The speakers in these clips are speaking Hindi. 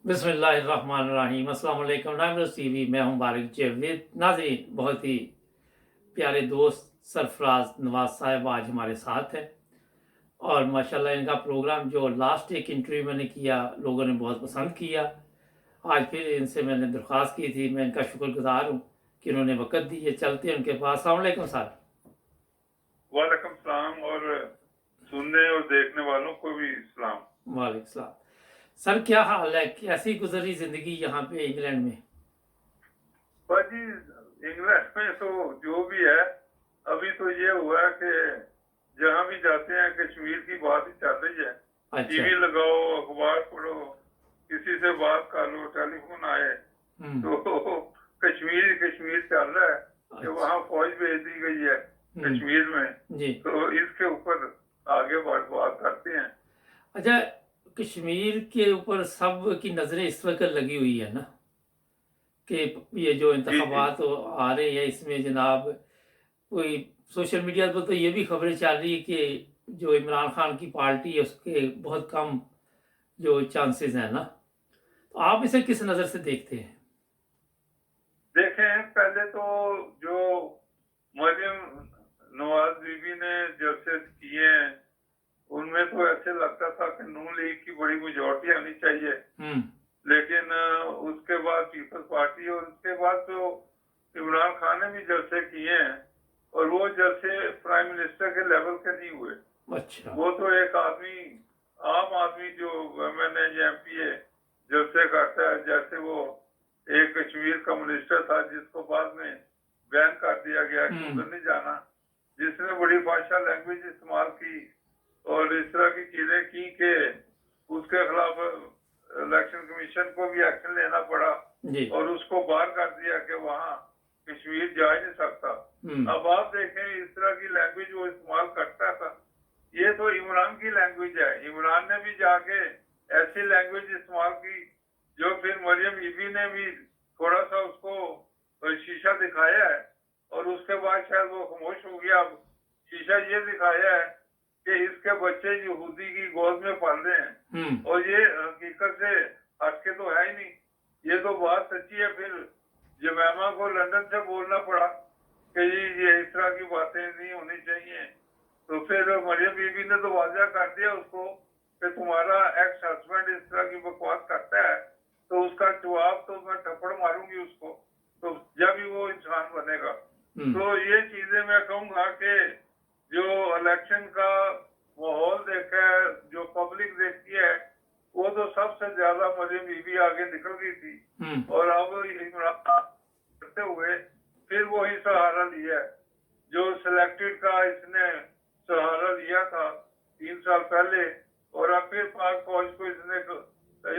बिस्मिल्लाहिर्रहमानिर्रहीम। अस्सलाम वालेकुम। नाइमरोज़ टीवी, मैं हूं बारिक जावेद। नाज़रीन, बहुत ही प्यारे दोस्त सरफराज नवाज साहब आज हमारे साथ हैं और माशाल्लाह इनका प्रोग्राम जो लास्ट एक इंटरव्यू मैंने किया, लोगों ने बहुत पसंद किया। आज फिर इनसे मैंने दरख्वास्त की थी, मैं इनका शुक्रगुजार हूँ कि उन्होंने वक़्त दी है। चलते हैं उनके पास। अस्सलाम वालेकुम सर। वालेकुम सलाम और सुनने और देखने वालों को भी सलाम। वालेकुम सलाम। सर, क्या हाल है? कैसी गुजरी ज़िंदगी यहाँ पे इंग्लैंड में? बाजी, इंग्लैंड में तो जो भी है, अभी तो ये हुआ है कि जहां भी जाते हैं कश्मीर की बात ही चल रही है। अच्छा। टीवी लगाओ, अखबार पढ़ो, किसी से बात कर लो, टेलीफोन आए हम्म। तो कश्मीर कश्मीर चल रहा है कि अच्छा। वहां फौज भेज दी गई है कश्मीर में। जी। तो इसके ऊपर आगे बात करते हैं। अच्छा, कश्मीर के ऊपर सब की नज़रें इस वक्त लगी हुई है ना कि ये जो जी जी। इंतखाबात आ रहे हैं इसमें जनाब, कोई सोशल मीडिया पर तो ये भी खबरें चल रही है कि जो इमरान खान की पार्टी है उसके बहुत कम जो चांसेस हैं ना, तो आप इसे किस नज़र से देखते हैं? देखें, पहले तो जो मरियम नवाज बीबी ने जजेस किए हैं, उनमें तो ऐसे लगता था कि नून लीग की बड़ी मेजोरिटी आनी चाहिए। हम्म। लेकिन उसके बाद पीपल्स पार्टी और उसके बाद तो इमरान खान ने भी जलसे किए हैं, और वो जलसे प्राइम मिनिस्टर के लेवल के नहीं हुए। अच्छा। वो तो एक आदमी, आम आदमी जो एमएनए या एमपीए जलसे करता है, जैसे वो एक कश्मीर का मिनिस्टर था जिसको बाद में बैन कर दिया गया कि उधर नहीं जाना, जिसने बड़ी भाषा लैंग्वेज इस्तेमाल की और इस तरह की चीजें की कि उसके खिलाफ इलेक्शन कमीशन को भी एक्शन लेना पड़ा जी। और उसको बाहर कर दिया कि वहां कश्मीर जा ही नहीं सकता। अब आप देखें, इस तरह की लैंग्वेज वो इस्तेमाल करता था। ये तो इमरान की लैंग्वेज है। इमरान ने भी जाके ऐसी लैंग्वेज इस्तेमाल की जो फिर मरियम बीबी ने भी थोड़ा सा उसको शीशा दिखाया है, और उसके बाद शायद वो खामोश हो गया। अब शीशा ये दिखाया है कि इसके बच्चे यहूदी की गोद में पल रहे हैं, और ये हकीकत से हटके तो है ही नहीं। ये तो बात सच्ची है। फिर जमैमा को लंदन से बोलना पड़ा कि ये इस तरह की बातें नहीं होनी चाहिए। तो फिर मरियम बीबी ने तो वाजह कर दिया उसको कि तुम्हारा एक्स हस्बैंड इस तरह की बकवास करता है, तो उसका जवाब तो मैं थप्पड़ मारूंगी उसको, तो जब भी वो इंसान बनेगा। तो ये चीजें मैं कहूंगा कि जो इलेक्शन का माहौल देखा है, जो पब्लिक देखती है, वो तो सबसे ज्यादा मरियम बीबी आगे निकल गई थी। और अब इमरान करते हुए फिर वही सहारा लिया है जो सिलेक्टेड का इसने सहारा लिया था 3 साल पहले। और अब फिर पाक फौज को इसने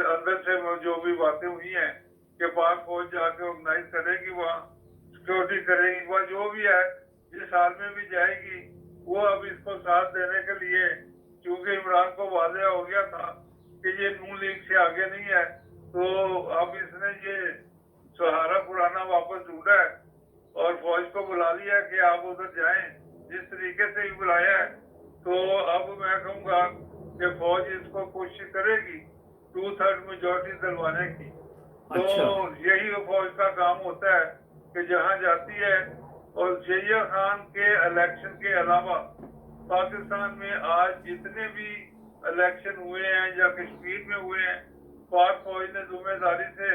अंदर से जो भी बातें हुई हैं कि पाक फौज जाके ऑर्गेनाइज करेगी, वहाँ सिक्योरिटी करेगी, वह जो भी है जिस हाल में भी जाएगी, वो अब इसको साथ देने के लिए, क्योंकि इमरान को वादे हो गया था कि ये नून लीग से आगे नहीं है, तो अब इसने ये सहारा पुराना वापस ढूंढा है और फौज को बुला लिया कि आप उधर जाएं। जिस तरीके से ही बुलाया है, तो अब मैं कहूंगा कि फौज इसको कोशिश करेगी 2/3 मेजोरिटी दिलवाने की। तो अच्छा। यही फौज का काम होता है कि जहां जाती है। और जहिया खान के इलेक्शन के अलावा पाकिस्तान में आज जितने भी इलेक्शन हुए हैं या कश्मीर में हुए हैं, पाक फौज ने जिम्मेदारी से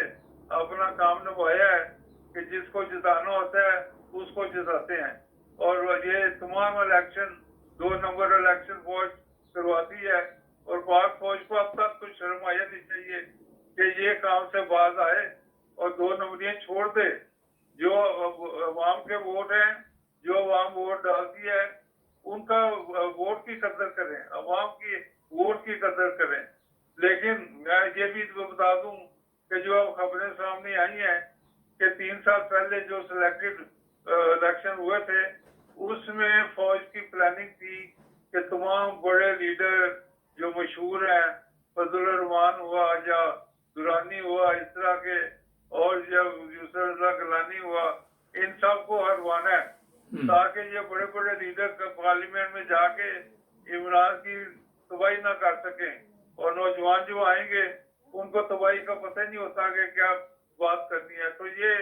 अपना काम निभाया है कि जिसको जिताना होता है उसको जिताते हैं। और ये तमाम इलेक्शन 2 नंबर इलेक्शन फौज करवाती है, और पाक फौज को अब तक तो शर्म आया नहीं चाहिए कि ये काम से बाज आए और 2 नंबरियां छोड़ दे। जो अवाम के वोट हैं, जो अवाम वोट डालती है, उनका वोट की कदर करें, अवाम की वोट की कदर करें। लेकिन मैं ये भी तो बता दूं कि जो अब खबरें सामने आई हैं कि 3 साल पहले जो सिलेक्टेड इलेक्शन हुए थे, उसमें फौज की प्लानिंग थी कि तमाम बड़े लीडर जो मशहूर हैं, फजल रहमान हुआ या दुरानी हुआ, इस तरह के, और जब यूसुफ गलानी हुआ, इन सबको हटवाना है ताकि ये बड़े बड़े लीडर पार्लियामेंट में जाके इमरान की तबाही ना कर सके। और नौजवान जो आएंगे उनको तबाही का पता ही नहीं होता कि क्या बात करनी है। तो ये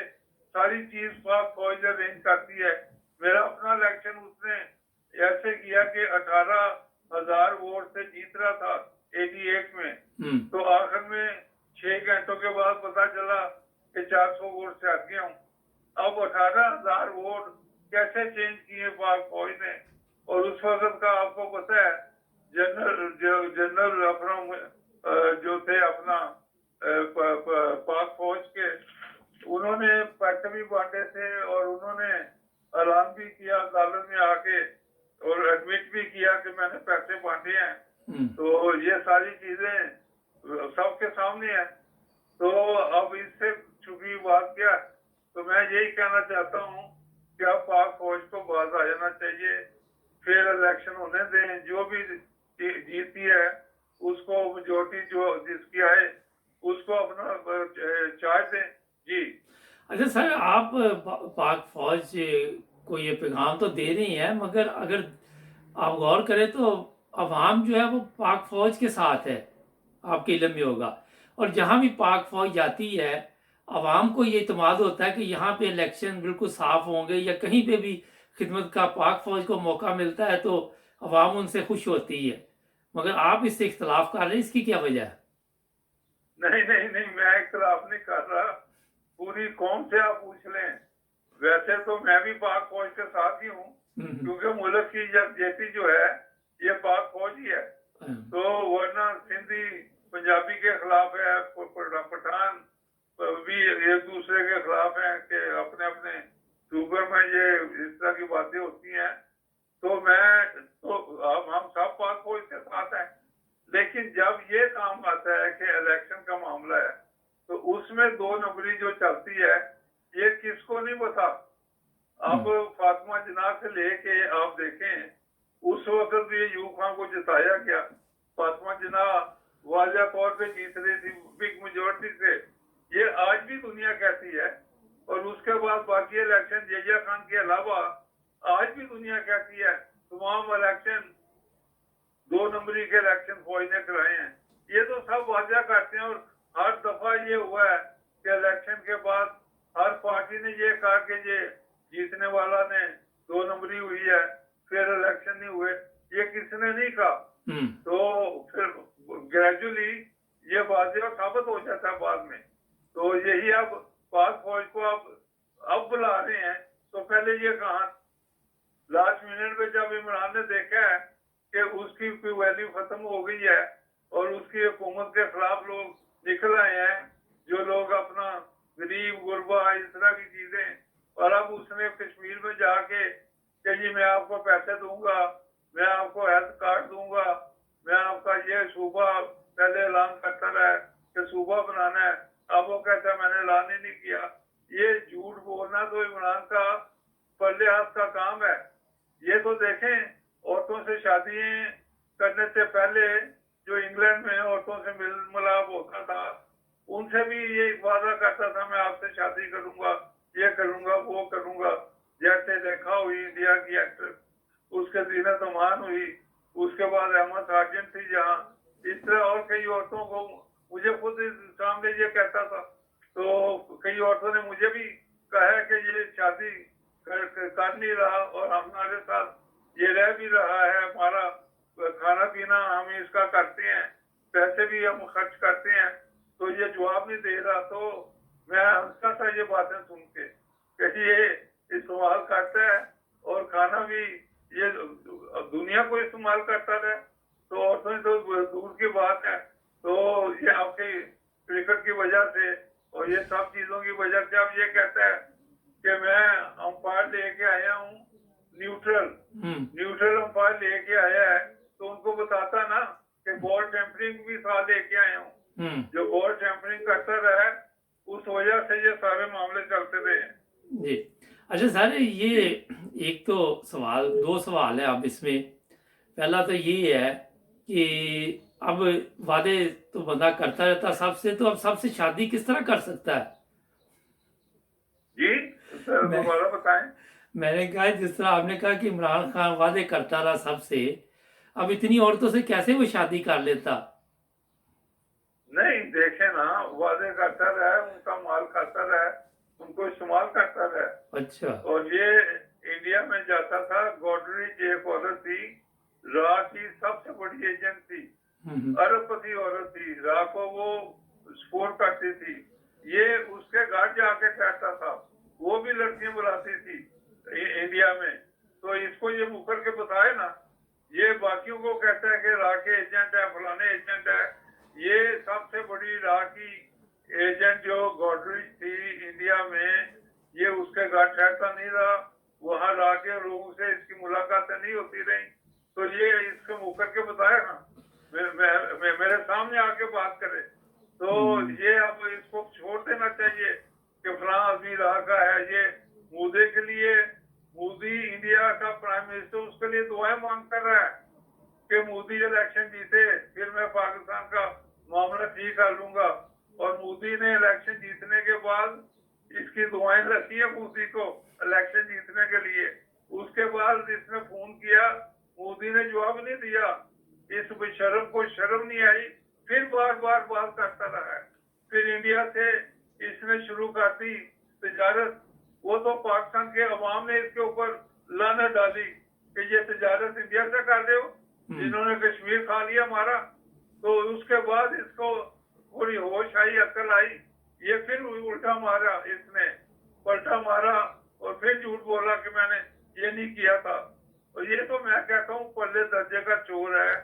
सारी चीज पाक फौज अरेंज करती है। मेरा अपना इलेक्शन उसने ऐसे किया कि 18,000 वोट से जीत रहा था 88 में। तो आखिर में 6 घंटों के बाद पता चला कि 400 वोट से हट गया हूँ। अब 18,000 वोट कैसे चेंज किए पाक फौज ने। और उस वक्त का आपको पता है जनरल अपना जो थे अपना पाक फौज के, उन्होंने पैसे भी बांटे थे और उन्होंने ऐलान भी किया अदालत में आके और एडमिट भी किया कि मैंने पैसे बांटे हैं। तो ये सारी चीजें सबके सामने है। तो अब इससे छुपी बात क्या है? तो मैं यही कहना चाहता हूँ कि अब पाक फौज को बाज आ जाना चाहिए, फिर इलेक्शन होने दें, जो भी जीती है उसको मेजोरिटी जो जिसकी आए उसको अपना चार्ज दें। जी अच्छा सर, आप पाक फौज को ये पैगाम तो दे रही हैं, मगर अगर आप गौर करें तो अवाम जो है वो पाक फौज के साथ है, आपके इल्म में होगा। और जहां भी पाक फौज जाती है, अवाम को ये इत्मीनान होता है कि यहाँ पे इलेक्शन बिल्कुल साफ होंगे, या कहीं पे भी खिदमत का पाक फौज को मौका मिलता है तो अवाम उनसे खुश होती है। मगर आप इससे इख्तलाफ कर रहे हैं, इसकी क्या वजह है? नहीं नहीं नहीं, मैं इख्तलाफ नहीं कर रहा। पूरी कौम से आप पूछ लें। वैसे तो मैं भी पाक फौज के साथ ही हूँ, क्योंकि मुल्क की यकजहती जो है ये पाक फौज ही है। तो वरना सिंधी पंजाबी के खिलाफ है, पठान भी एक दूसरे के खिलाफ है कि अपने अपने सूबे में ये इस तरह की बातें होती हैं। तो हम सब पाक फौज के साथ हैं। लेकिन जब ये काम आता है कि इलेक्शन का मामला है, तो उसमें 2 नंबरी जो चलती है ये किसको नहीं पता। अब फातिमा जिन्ना से लेके आप देखें, उस वक्त भी यूब खान को जिताया गया। फातिमा जिन्ना वाजिया तौर पे जीत रही थी बिग मेजोरिटी से, ये आज भी दुनिया कहती है। और उसके बाद बाकी इलेक्शन जिया खान के अलावा आज भी दुनिया कहती है तमाम इलेक्शन 2 नंबरी के इलेक्शन फौज ने कराए हैं। ये तो सब वाजिया करते हैं। और हर दफा ये हुआ है कि इलेक्शन के बाद हर पार्टी ने ये कहा कि ये जीतने वाला ने 2 नंबरी हुई है, फिर इलेक्शन नहीं हुए। ये किसने नहीं कहा। तो फिर ग्रेजुअली ये वाजिया साबित हो जाता है बाद में। तो यही अब पाक फौज को अब बुला रहे हैं। तो पहले ये कहा लास्ट मिनट में जब इमरान ने देखा है कि उसकी कोई वैल्यू खत्म हो गई है और उसकी हुकूमत के खिलाफ लोग निकल आए हैं, जो लोग अपना गरीब गुरबा इस तरह की चीजें, और अब उसने कश्मीर में जाके कि जी मैं आपको पैसे दूंगा, मैं आपको हेल्थ कार्ड दूंगा, मैं आपका ये सूबा पहले ऐलान करता रहा कि सूबा बनाना है, अब वो कहता है मैंने ऐलान ही नहीं किया। ये झूठ बोलना तो इमरान का पल्ले हाथ का काम है। ये तो देखें, औरतों से शादी करने से पहले जो इंग्लैंड में औरतों से मिल मिलाप होता था, उनसे भी ये वादा करता था मैं आपसे शादी करूंगा, ये करूंगा, वो करूंगा। जैसे देखा हुई इंडिया की एक्ट्रेस, उसके जीनत अमान हुई, उसके बाद अहमद सार्जन थी जहाँ, इस तरह और कई औरतों को मुझे खुद सामने ये कहता था। तो कई औरतों ने मुझे भी कहा है कि ये शादी कर नहीं रहा और हमारे साथ ये रह भी रहा है, हमारा खाना पीना हम इसका करते हैं, पैसे भी हम खर्च करते हैं, तो ये जवाब नहीं दे रहा। तो मैं हंसता था ये बातें सुन के कि ये इस्तेमाल करता है और खाना भी ये दुनिया को इस्तेमाल करता है। तो औरतों तो दूर की बात है। तो ये आपके क्रिकेट की वजह से और ये सब चीजों की वजह से अब ये कहता है कि मैं अंपायर लेके आया हूँ न्यूट्रल अंपायर लेके आया है। तो उनको बताता ना कि बॉल टेम्परिंग भी साथ लेके आया हूँ। जो बॉल टेम्परिंग करता रहा उस वजह से ये सारे मामले चलते रहे हैं। जी अच्छा सर, ये एक तो सवाल, 2 सवाल है अब इसमें। पहला तो ये है कि अब वादे तो बंदा करता रहता सबसे, तो अब सबसे शादी किस तरह कर सकता है? जी दोबारा बताएं। मैंने कहा जिस तरह आपने कहा कि इमरान खान वादे करता रहा सबसे, अब इतनी औरतों से कैसे वो शादी कर लेता? नहीं देखें लेकिन हाँ वादे करता रहा, उनका माल खाता रहा, उनको इस्तेमाल करता रहा। अच्छा। और ये इंडिया में जाता था। गॉडरेज एक औरत थी, रा की सबसे बड़ी एजेंट थी, अरबपति औरत थी। रा को वो सपोर्ट करती थी। ये उसके घर जाके बैठता था, वो भी लड़कियां बुलाती थी इंडिया में। तो इसको ये मुकर के बताए ना, ये बाकियों को कहता है कि रा के एजेंट है, फलाने एजेंट है। ये सबसे बड़ी रा की एजेंट जो गॉडरेज थी इंडिया में, ये उसके घर ठहरता नहीं रहा, वहां रा के लोगों से इसकी मुलाकातें नहीं होती रही। तो ये इसको मुकर के बताया ना, मेरे सामने आके बात करे। तो ये अब इसको छोड़ देना चाहिए कि फलां आदमी रा का है। ये मोदी के लिए, मोदी इंडिया का प्राइम मिनिस्टर, उसके लिए दुआएं मांग कर रहा है कि मोदी इलेक्शन जीते, फिर मैं पाकिस्तान का मामला ठीक कर लूंगा। और मोदी ने इलेक्शन जीतने के बाद इसकी दुआएं रखी है मोदी को इलेक्शन जीतने के लिए। उसके बाद इसने फोन किया, मोदी ने जवाब नहीं दिया। इस बेशर्म को शर्म नहीं आई, फिर बार बार बात करता रहा है। फिर इंडिया से इसने शुरू कर दी तजारत। वो तो पाकिस्तान के अवाम ने इसके ऊपर लानत डाली कि ये तजारत इंडिया से कर रहे हो, जिन्होंने कश्मीर खा लिया हमारा। तो उसके बाद इसको थोड़ी होश आई, अकल आई, ये फिर उल्टा मारा, इसने पलटा मारा और फिर झूठ बोला कि मैंने ये नहीं किया था। और ये तो मैं कहता हूँ पल्ले दर्जे का चोर है।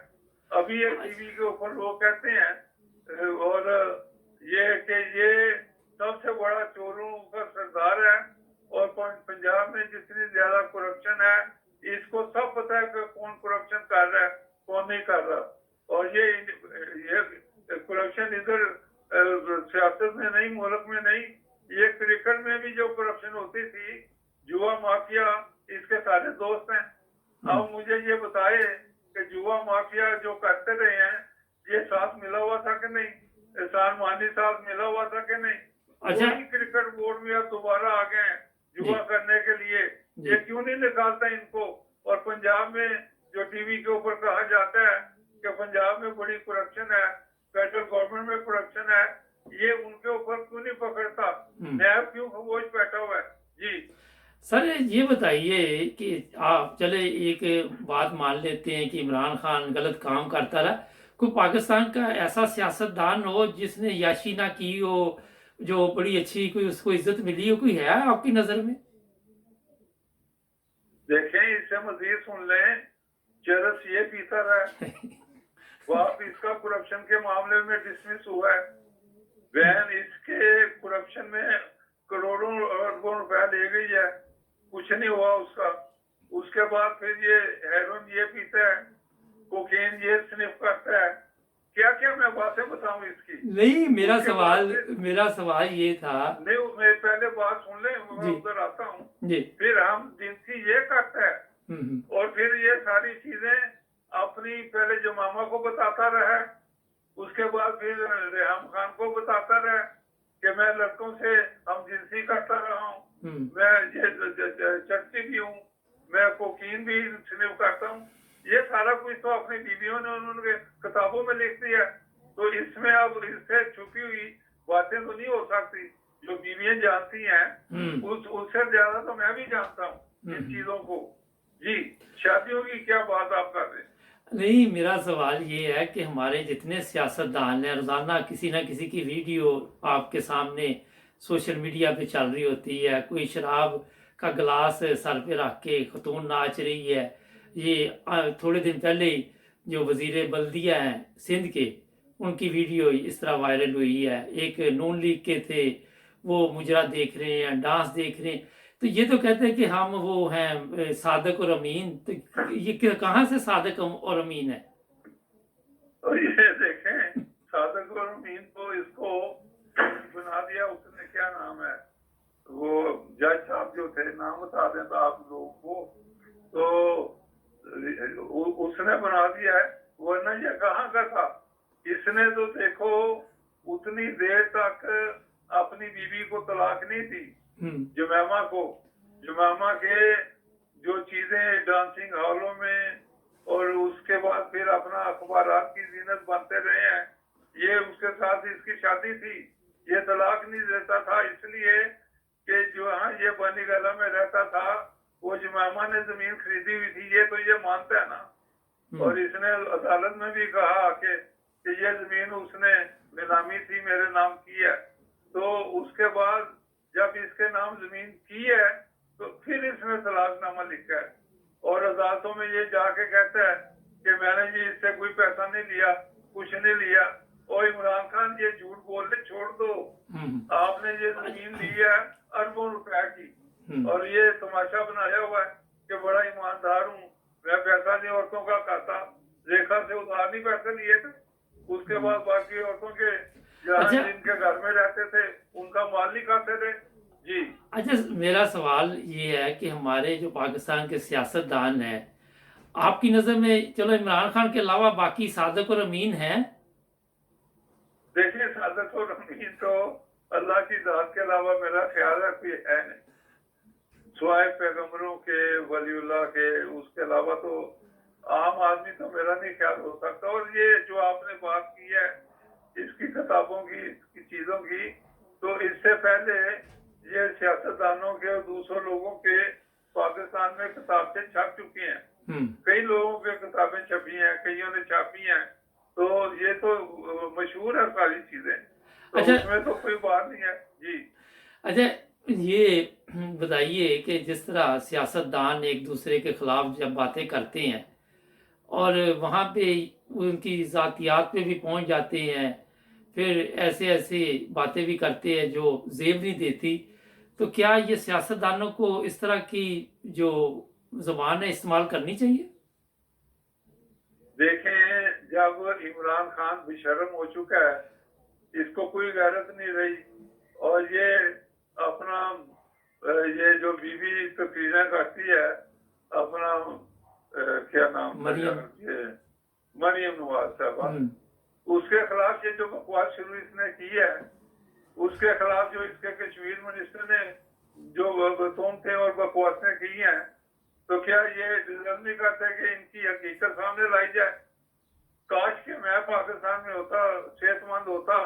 अभी ये टीवी के ऊपर लोग कहते हैं और ये कि ये सबसे बड़ा चोरों का सरदार है। और पंजाब में जितनी ज्यादा करप्शन है, इसको सब पता है कि कौन करप्शन कर रहा है, कौन नहीं कर रहा। और ये करप्शन इधर सियासत में नहीं, मुल्क में नहीं, ये क्रिकेट में भी जो करप्शन होती थी, जुआ माफिया इसके सारे दोस्त हैं। अब मुझे ये बताए कि जुआ माफिया जो करते रहे हैं, ये साथ मिला हुआ था कि नहीं, एहसान मानी साथ मिला हुआ था कि नहीं। अच्छा। क्रिकेट बोर्ड में अब दोबारा आ गए हैं जुआ करने के लिए। ये क्यों नहीं निकालता इनको। और पंजाब में जो टीवी के ऊपर कहा जाता है कि पंजाब में बड़ी करप्शन है, फेडरल गवर्नमेंट में करप्शन है, ये उनके ऊपर क्यों नहीं पकड़ता, नैब क्यों खामोश बैठा हुआ है। जी सर, ये बताइए कि आप चले एक बात मान लेते हैं कि इमरान खान गलत काम करता रहा, कोई पाकिस्तान का ऐसा सियासतदान हो जिसने याशी ना की हो, जो बड़ी अच्छी कोई उसको इज्जत मिली हो, कोई है आपकी नजर में? देखें, इससे मजीद सुन लें, चरस ये पीता रहा बाप इसका करप्शन के मामले में डिसमिस हुआ है, बहन इसके करप्शन में करोड़ों अरबों रुपया ले गई है, कुछ नहीं हुआ उसका। उसके बाद फिर ये हेरोइन ये पीता है, कोकेन ये स्निफ करता है, क्या क्या मैं बातें बताऊं इसकी। नहीं, मेरा सवाल ये था। नहीं, मैं पहले बात सुन ले, मैं उधर आता हूँ। फिर हम जिनसी ये करता है और फिर ये सारी चीजें अपनी पहले जमामा को बताता रहा, उसके बाद फिर रेहम खान को बताता रहा कि मैं लड़कों से हम जिनसी करता रहा हूँ, मैं ये चटती भी हूँ, मैं कोकीन भी स्निफ करता हूँ। ये सारा कुछ तो अपनी बीवियों ने उन्होंने किताबों में लिख दिया। तो इसमें अब इससे छुपी हुई बातें तो नहीं हो सकती, जो बीवियां जानती हैं उससे ज्यादा तो मैं भी जानता हूँ इन चीजों को। जी, शादियों की क्या बात आप कर रहे हैं? नहीं, मेरा सवाल ये है कि हमारे जितने सियासतदान हैं, रोजाना किसी ना किसी की वीडियो आपके सामने सोशल मीडिया पे चल रही होती है, कोई शराब का गिलास सर पे रख के खतून नाच रही है। ये थोड़े दिन पहले ही जो वजीर बल्दिया हैं सिंध के, उनकी वीडियो इस तरह वायरल हुई है। एक नून लीग के थे, वो मुजरा देख रहे हैं, डांस देख रहे हैं। तो ये तो कहते हैं कि हम वो हैं सादक और अमीन। तो ये कहाँ से सादक और अमीन है? तो ये देखें, सादक और अमीन तो इसको बना दिया उसने, क्या नाम है वो जज साहब जो थे, नाम बता दें तो आप लोगों को, तो उसने बना दिया है, वरना ये कहाँ का था। इसने तो देखो उतनी देर तक अपनी बीवी को तलाक नहीं दी, जुमैमा को। जुमैमा के जो चीजें डांसिंग हॉलों में और उसके बाद फिर अपना अखबारात की जीनत बनते रहे हैं, ये उसके साथ इसकी शादी थी, ये तलाक नहीं देता था इसलिए कि जो ये बनी गला में रहता था, वो जुमामा ने जमीन खरीदी हुई थी, ये तो ये मानता है ना। और इसने अदालत में भी कहा कि ये जमीन उसने बेनामी थी, मेरे नाम की है। तो उसके बाद जब इसके नाम जमीन की है तो फिर इसने तलाकनामा लिखा है और अदालतों में ये जाके कहता है कि मैंने जी इससे कोई पैसा नहीं लिया, कुछ नहीं लिया। और इमरान खान ये झूठ बोलने छोड़ दो, आपने ये जमीन ली है अरबों रुपए की और ये तमाशा बनाया हुआ है कि बड़ा ईमानदार हूँ, मैं पैसा नहीं औरतों का खाता, रेखा से उधार नहीं पैसे लिए थे। उसके बाद बाकी औरतों के जहाँ जिनके घर में रहते थे उनका माल नहीं खाते थे जी। अच्छा, मेरा सवाल ये है कि हमारे जो पाकिस्तान के सियासतदान हैं, आपकी नजर में चलो इमरान खान के अलावा बाकी सादिक और अमीन हैं? देखिए, सादिक और अमीन तो अल्लाह की जात के अलावा मेरा ख्याल है कोई है नहीं, सुवाए पैगम्बरों के, वलीउल्लाह के, उसके अलावा तो आम आदमी तो मेरा नहीं ख्याल हो सकता। और ये जो आपने बात की है इसकी किताबों की, इसकी चीजों की, तो इससे पहले ये सियासतदानों के और दूसरों लोगों के पाकिस्तान में किताबें छप चुकी हैं, कई लोगों के किताबें छपी हैं, कईयों ने छापी हैं, तो ये तो मशहूर है सारी चीजें, तो अच्छा, उसमें तो कोई बात नहीं है जी। अच्छा, ये बताइए कि जिस तरह सियासतदान एक दूसरे के खिलाफ जब बातें करते हैं और वहाँ पे उनकी ज़ातियात पे भी पहुँच जाते हैं, फिर ऐसे ऐसे बातें भी करते हैं जो जेब नहीं देती, तो क्या ये सियासतदानों को इस तरह की जो ज़ुबान है इस्तेमाल करनी चाहिए? देखें, जब इमरान खान बेशर्म हो चुका है, इसको कोई गैरत नहीं रही और ये अपना ये जो बीवी तकरीरें करती है अपना क्या नाम मरियम नवाज साहबा, उसके खिलाफ ये जो बकवास शुरू इसने की है, उसके खिलाफ जो इसके कश्मीर मिनिस्टर ने जो तोहमतें और बकवासें की हैं, तो क्या ये डिजर्व नहीं करते कि इनकी हकीकत सामने लाई जाए? काश कि मैं पाकिस्तान में होता, सेहतमंद होता,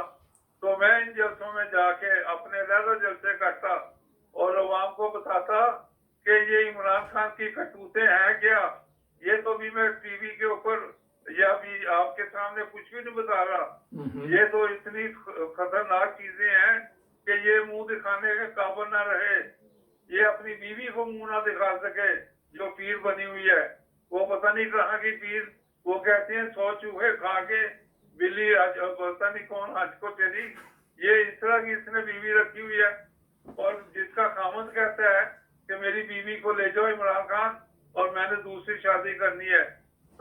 तो मैं इन जलसों में जाके अपने लहज़ो जलसे करता और अवाम को बताता कि ये इमरान खान की करतूतें हैं क्या। ये तो भी मैं टीवी के ऊपर या भी आपके सामने कुछ भी नहीं बता रहा, ये तो इतनी खतरनाक चीजें हैं कि ये मुंह दिखाने के काबिल ना रहे, ये अपनी बीवी को मुंह ना दिखा सके जो पीर बनी हुई है, वो पता नहीं कहाँ की पीर। वो कहते हैं 100 चूहे खा के बिल्ली पता नहीं कौन हज को चली, ये इस तरह की इसने बीवी रखी हुई है। और जिसका खामद कहता है कि मेरी बीवी को ले जाओ इमरान खान और मैंने दूसरी शादी करनी है,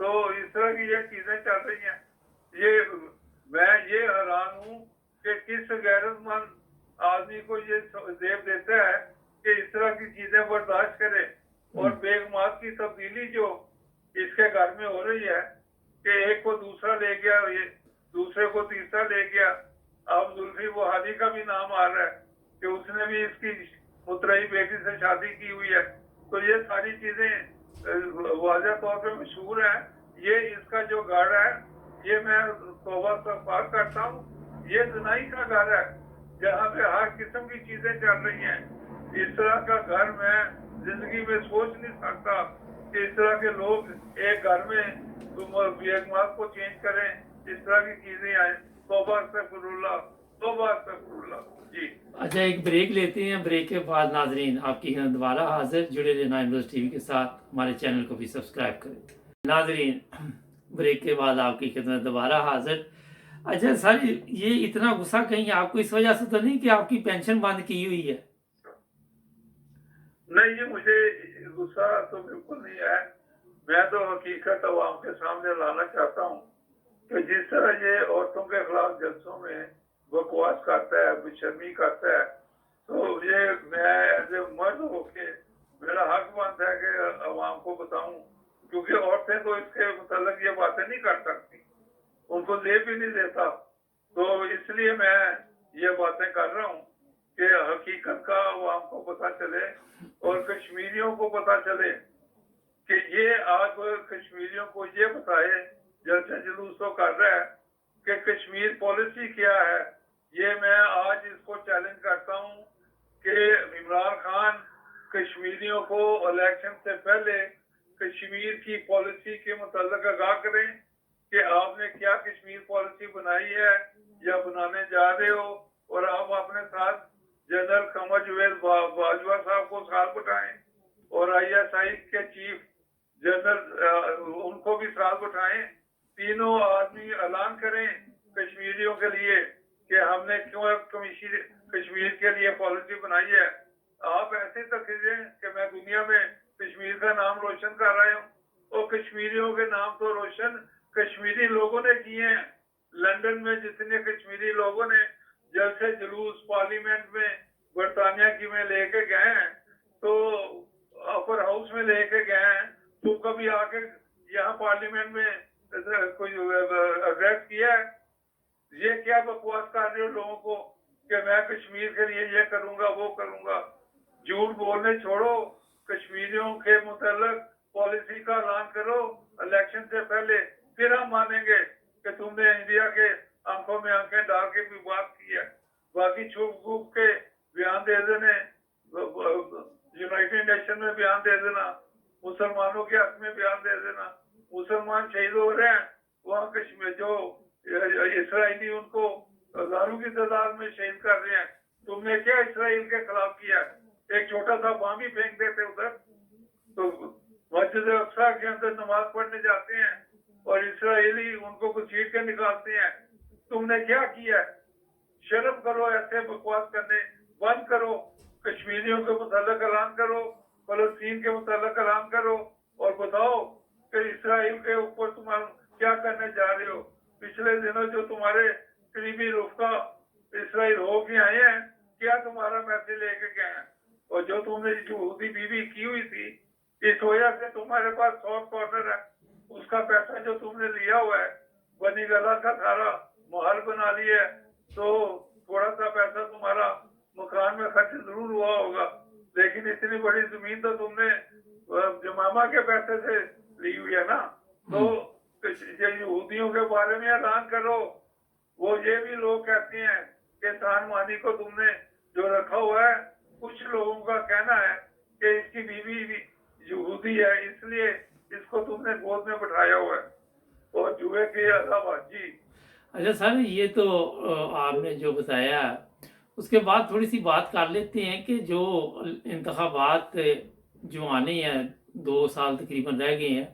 तो इस तरह की ये चीजें चल रही हैं। मैं ये हैरान हूँ कि किस गैरतमंद आदमी को ये जेब देता है कि इस तरह की चीजें बर्दाश्त करे। और बेगमात की तब्दीली जो इसके घर में हो रही है कि एक को दूसरा ले गया, ये दूसरे को तीसरा ले गया, अब जुल्फी वहादी का भी नाम आ रहा है कि उसने भी इसकी मुतरई बेटी से शादी की हुई है। तो ये सारी चीजें वाज़ेह तौर पे मशहूर है। ये इसका जो घर है, ये मैं तौबा इस्तग़फ़ार करता हूँ, ये ज़िनाई का घर है जहाँ पे हर किस्म की चीजें चल रही हैं। इस तरह का घर मैं जिंदगी में सोच नहीं सकता कि इस तरह के लोग एक घर में बेगमात को चेंज करें, इस तरह की चीजें आए। तौबा अस्तग़फ़िरुल्लाह, तौबा अस्तग़फ़िरुल्लाह जी। अच्छा, एक ब्रेक लेते हैं, ब्रेक के बाद नाजरीन आपकी खिदमत दोबारा हाजिर, जुड़े रहना इमरोज़ टीवी के साथ, हमारे चैनल को भी सब्सक्राइब करें। नाजरीन, ब्रेक के बाद आपकी खिदमत दोबारा हाजिर। अच्छा सर, ये इतना गुस्सा कहीं आपको इस वजह से तो नहीं कि आपकी पेंशन बंद की हुई है? नहीं, ये मुझे गुस्सा तो बिल्कुल नहीं है। मैं तो हकीकत अवाम के सामने लाना चाहता हूँ कि जिस तरह ये औरतों के खिलाफ जलसों में बकवास करता है, बेशर्मी करता है, तो ये मैं एज ए मर्द होके मेरा हक बनता है कि अवाम को बताऊं, क्योंकि औरतें तो इसके मतलब ये बातें नहीं कर सकती, उनको ले भी नहीं देता। तो इसलिए मैं ये बातें कर रहा हूँ कि हकीकत का अवाम को पता चले और कश्मीरियों को पता चले कि ये आज कश्मीरियों को ये बताए, जलसे जुलूस तो कर रहा है कि कश्मीर पॉलिसी क्या है। ये मैं आज इसको चैलेंज करता हूँ कि इमरान खान कश्मीरियों को इलेक्शन से पहले कश्मीर की पॉलिसी के मुताबिक आगाह करें कि आपने क्या कश्मीर पॉलिसी बनाई है या बनाने जा रहे हो, और आप अपने साथ जनरल कमर जवेद बाजवा साहब को साथ बिठाएं और ISI के चीफ जनरल उनको भी साथ बिठाएं। तीनों आदमी ऐलान करें कश्मीरियों के लिए कि हमने क्यों कश्मीर के लिए पॉलिसी बनाई है। आप ऐसे तो कीजिए कि मैं दुनिया में कश्मीर का नाम रोशन कर रहा हूँ, और कश्मीरियों के नाम तो रोशन कश्मीरी लोगों ने किए हैं। लंदन में जितने कश्मीरी लोगों ने जलसे जुलूस पार्लियामेंट में बरतानिया की में लेके गए हैं, तो अपर हाउस में लेके गए हैं, तो कभी आके यहाँ पार्लियामेंट में कोई एड्रेस किया है? ये क्या बकवास कर रहे हो लोगों को कि मैं कश्मीर के लिए ये करूंगा वो करूंगा। झूठ बोलने छोड़ो, कश्मीरियों के मुतालिक पॉलिसी का ऐलान करो इलेक्शन से पहले, फिर हम मानेंगे कि तुमने इंडिया के आंखों में आंखें डाल के भी बात की है। बाकी छुप छुप के बयान दे देने, यूनाइटेड नेशन में बयान दे देना, मुसलमानों के हक में बयान दे देना। मुसलमान शहीद हो रहे हैं वहाँ कश्मीर, जो इसराइली उनको हजारों की तादाद में शहीद कर रहे हैं। तुमने क्या इसराइल के खिलाफ किया? एक छोटा सा बम ही फेंक देते उधर, तो मस्जिद अक्सा के अंदर नमाज पढ़ने जाते हैं और इसराइली उनको घसीट के निकालते हैं। तुमने क्या किया? शर्म करो, ऐसे बकवास करने बंद करो। कश्मीरियों के मुतालिक ऐलान करो, फलस्तीन के मुतालिक ऐलान करो, और बताओ कि इसराइल के ऊपर तुम क्या करने जा रहे हो। पिछले दिनों जो तुम्हारे करीबी रुफका इसराइल हो के आए हैं, क्या तुम्हारा मैसेज लेके गए हैं? और जो तुमने यहूदी बीवी की हुई थी, इस वजह से तुम्हारे पास सॉफ्ट कॉर्नर है। उसका पैसा जो तुमने लिया हुआ है, बनी गला का सारा महल बना लिया है, तो थोड़ा सा पैसा तुम्हारा मकान में खर्च जरूर हुआ होगा, लेकिन इतनी बड़ी जमीन तो तुमने जमामा के पैसे से ली हुई है ना। तो यहूदियों के बारे में ऐलान करो। वो ये भी लोग कहते हैं कि सानमानी को तुमने जो रखा हुआ है, कुछ लोगों का कहना है कि इसकी बीवी भी यहूदी है, इसलिए इसको तुमने गोद में बिठाया हुआ है, और जुए के अलावा। जी अच्छा सर, ये तो आपने जो बताया, उसके बाद थोड़ी सी बात कर लेते हैं कि जो इंतखाबात जो आने हैं, 2 साल तकरीबन रह गए हैं,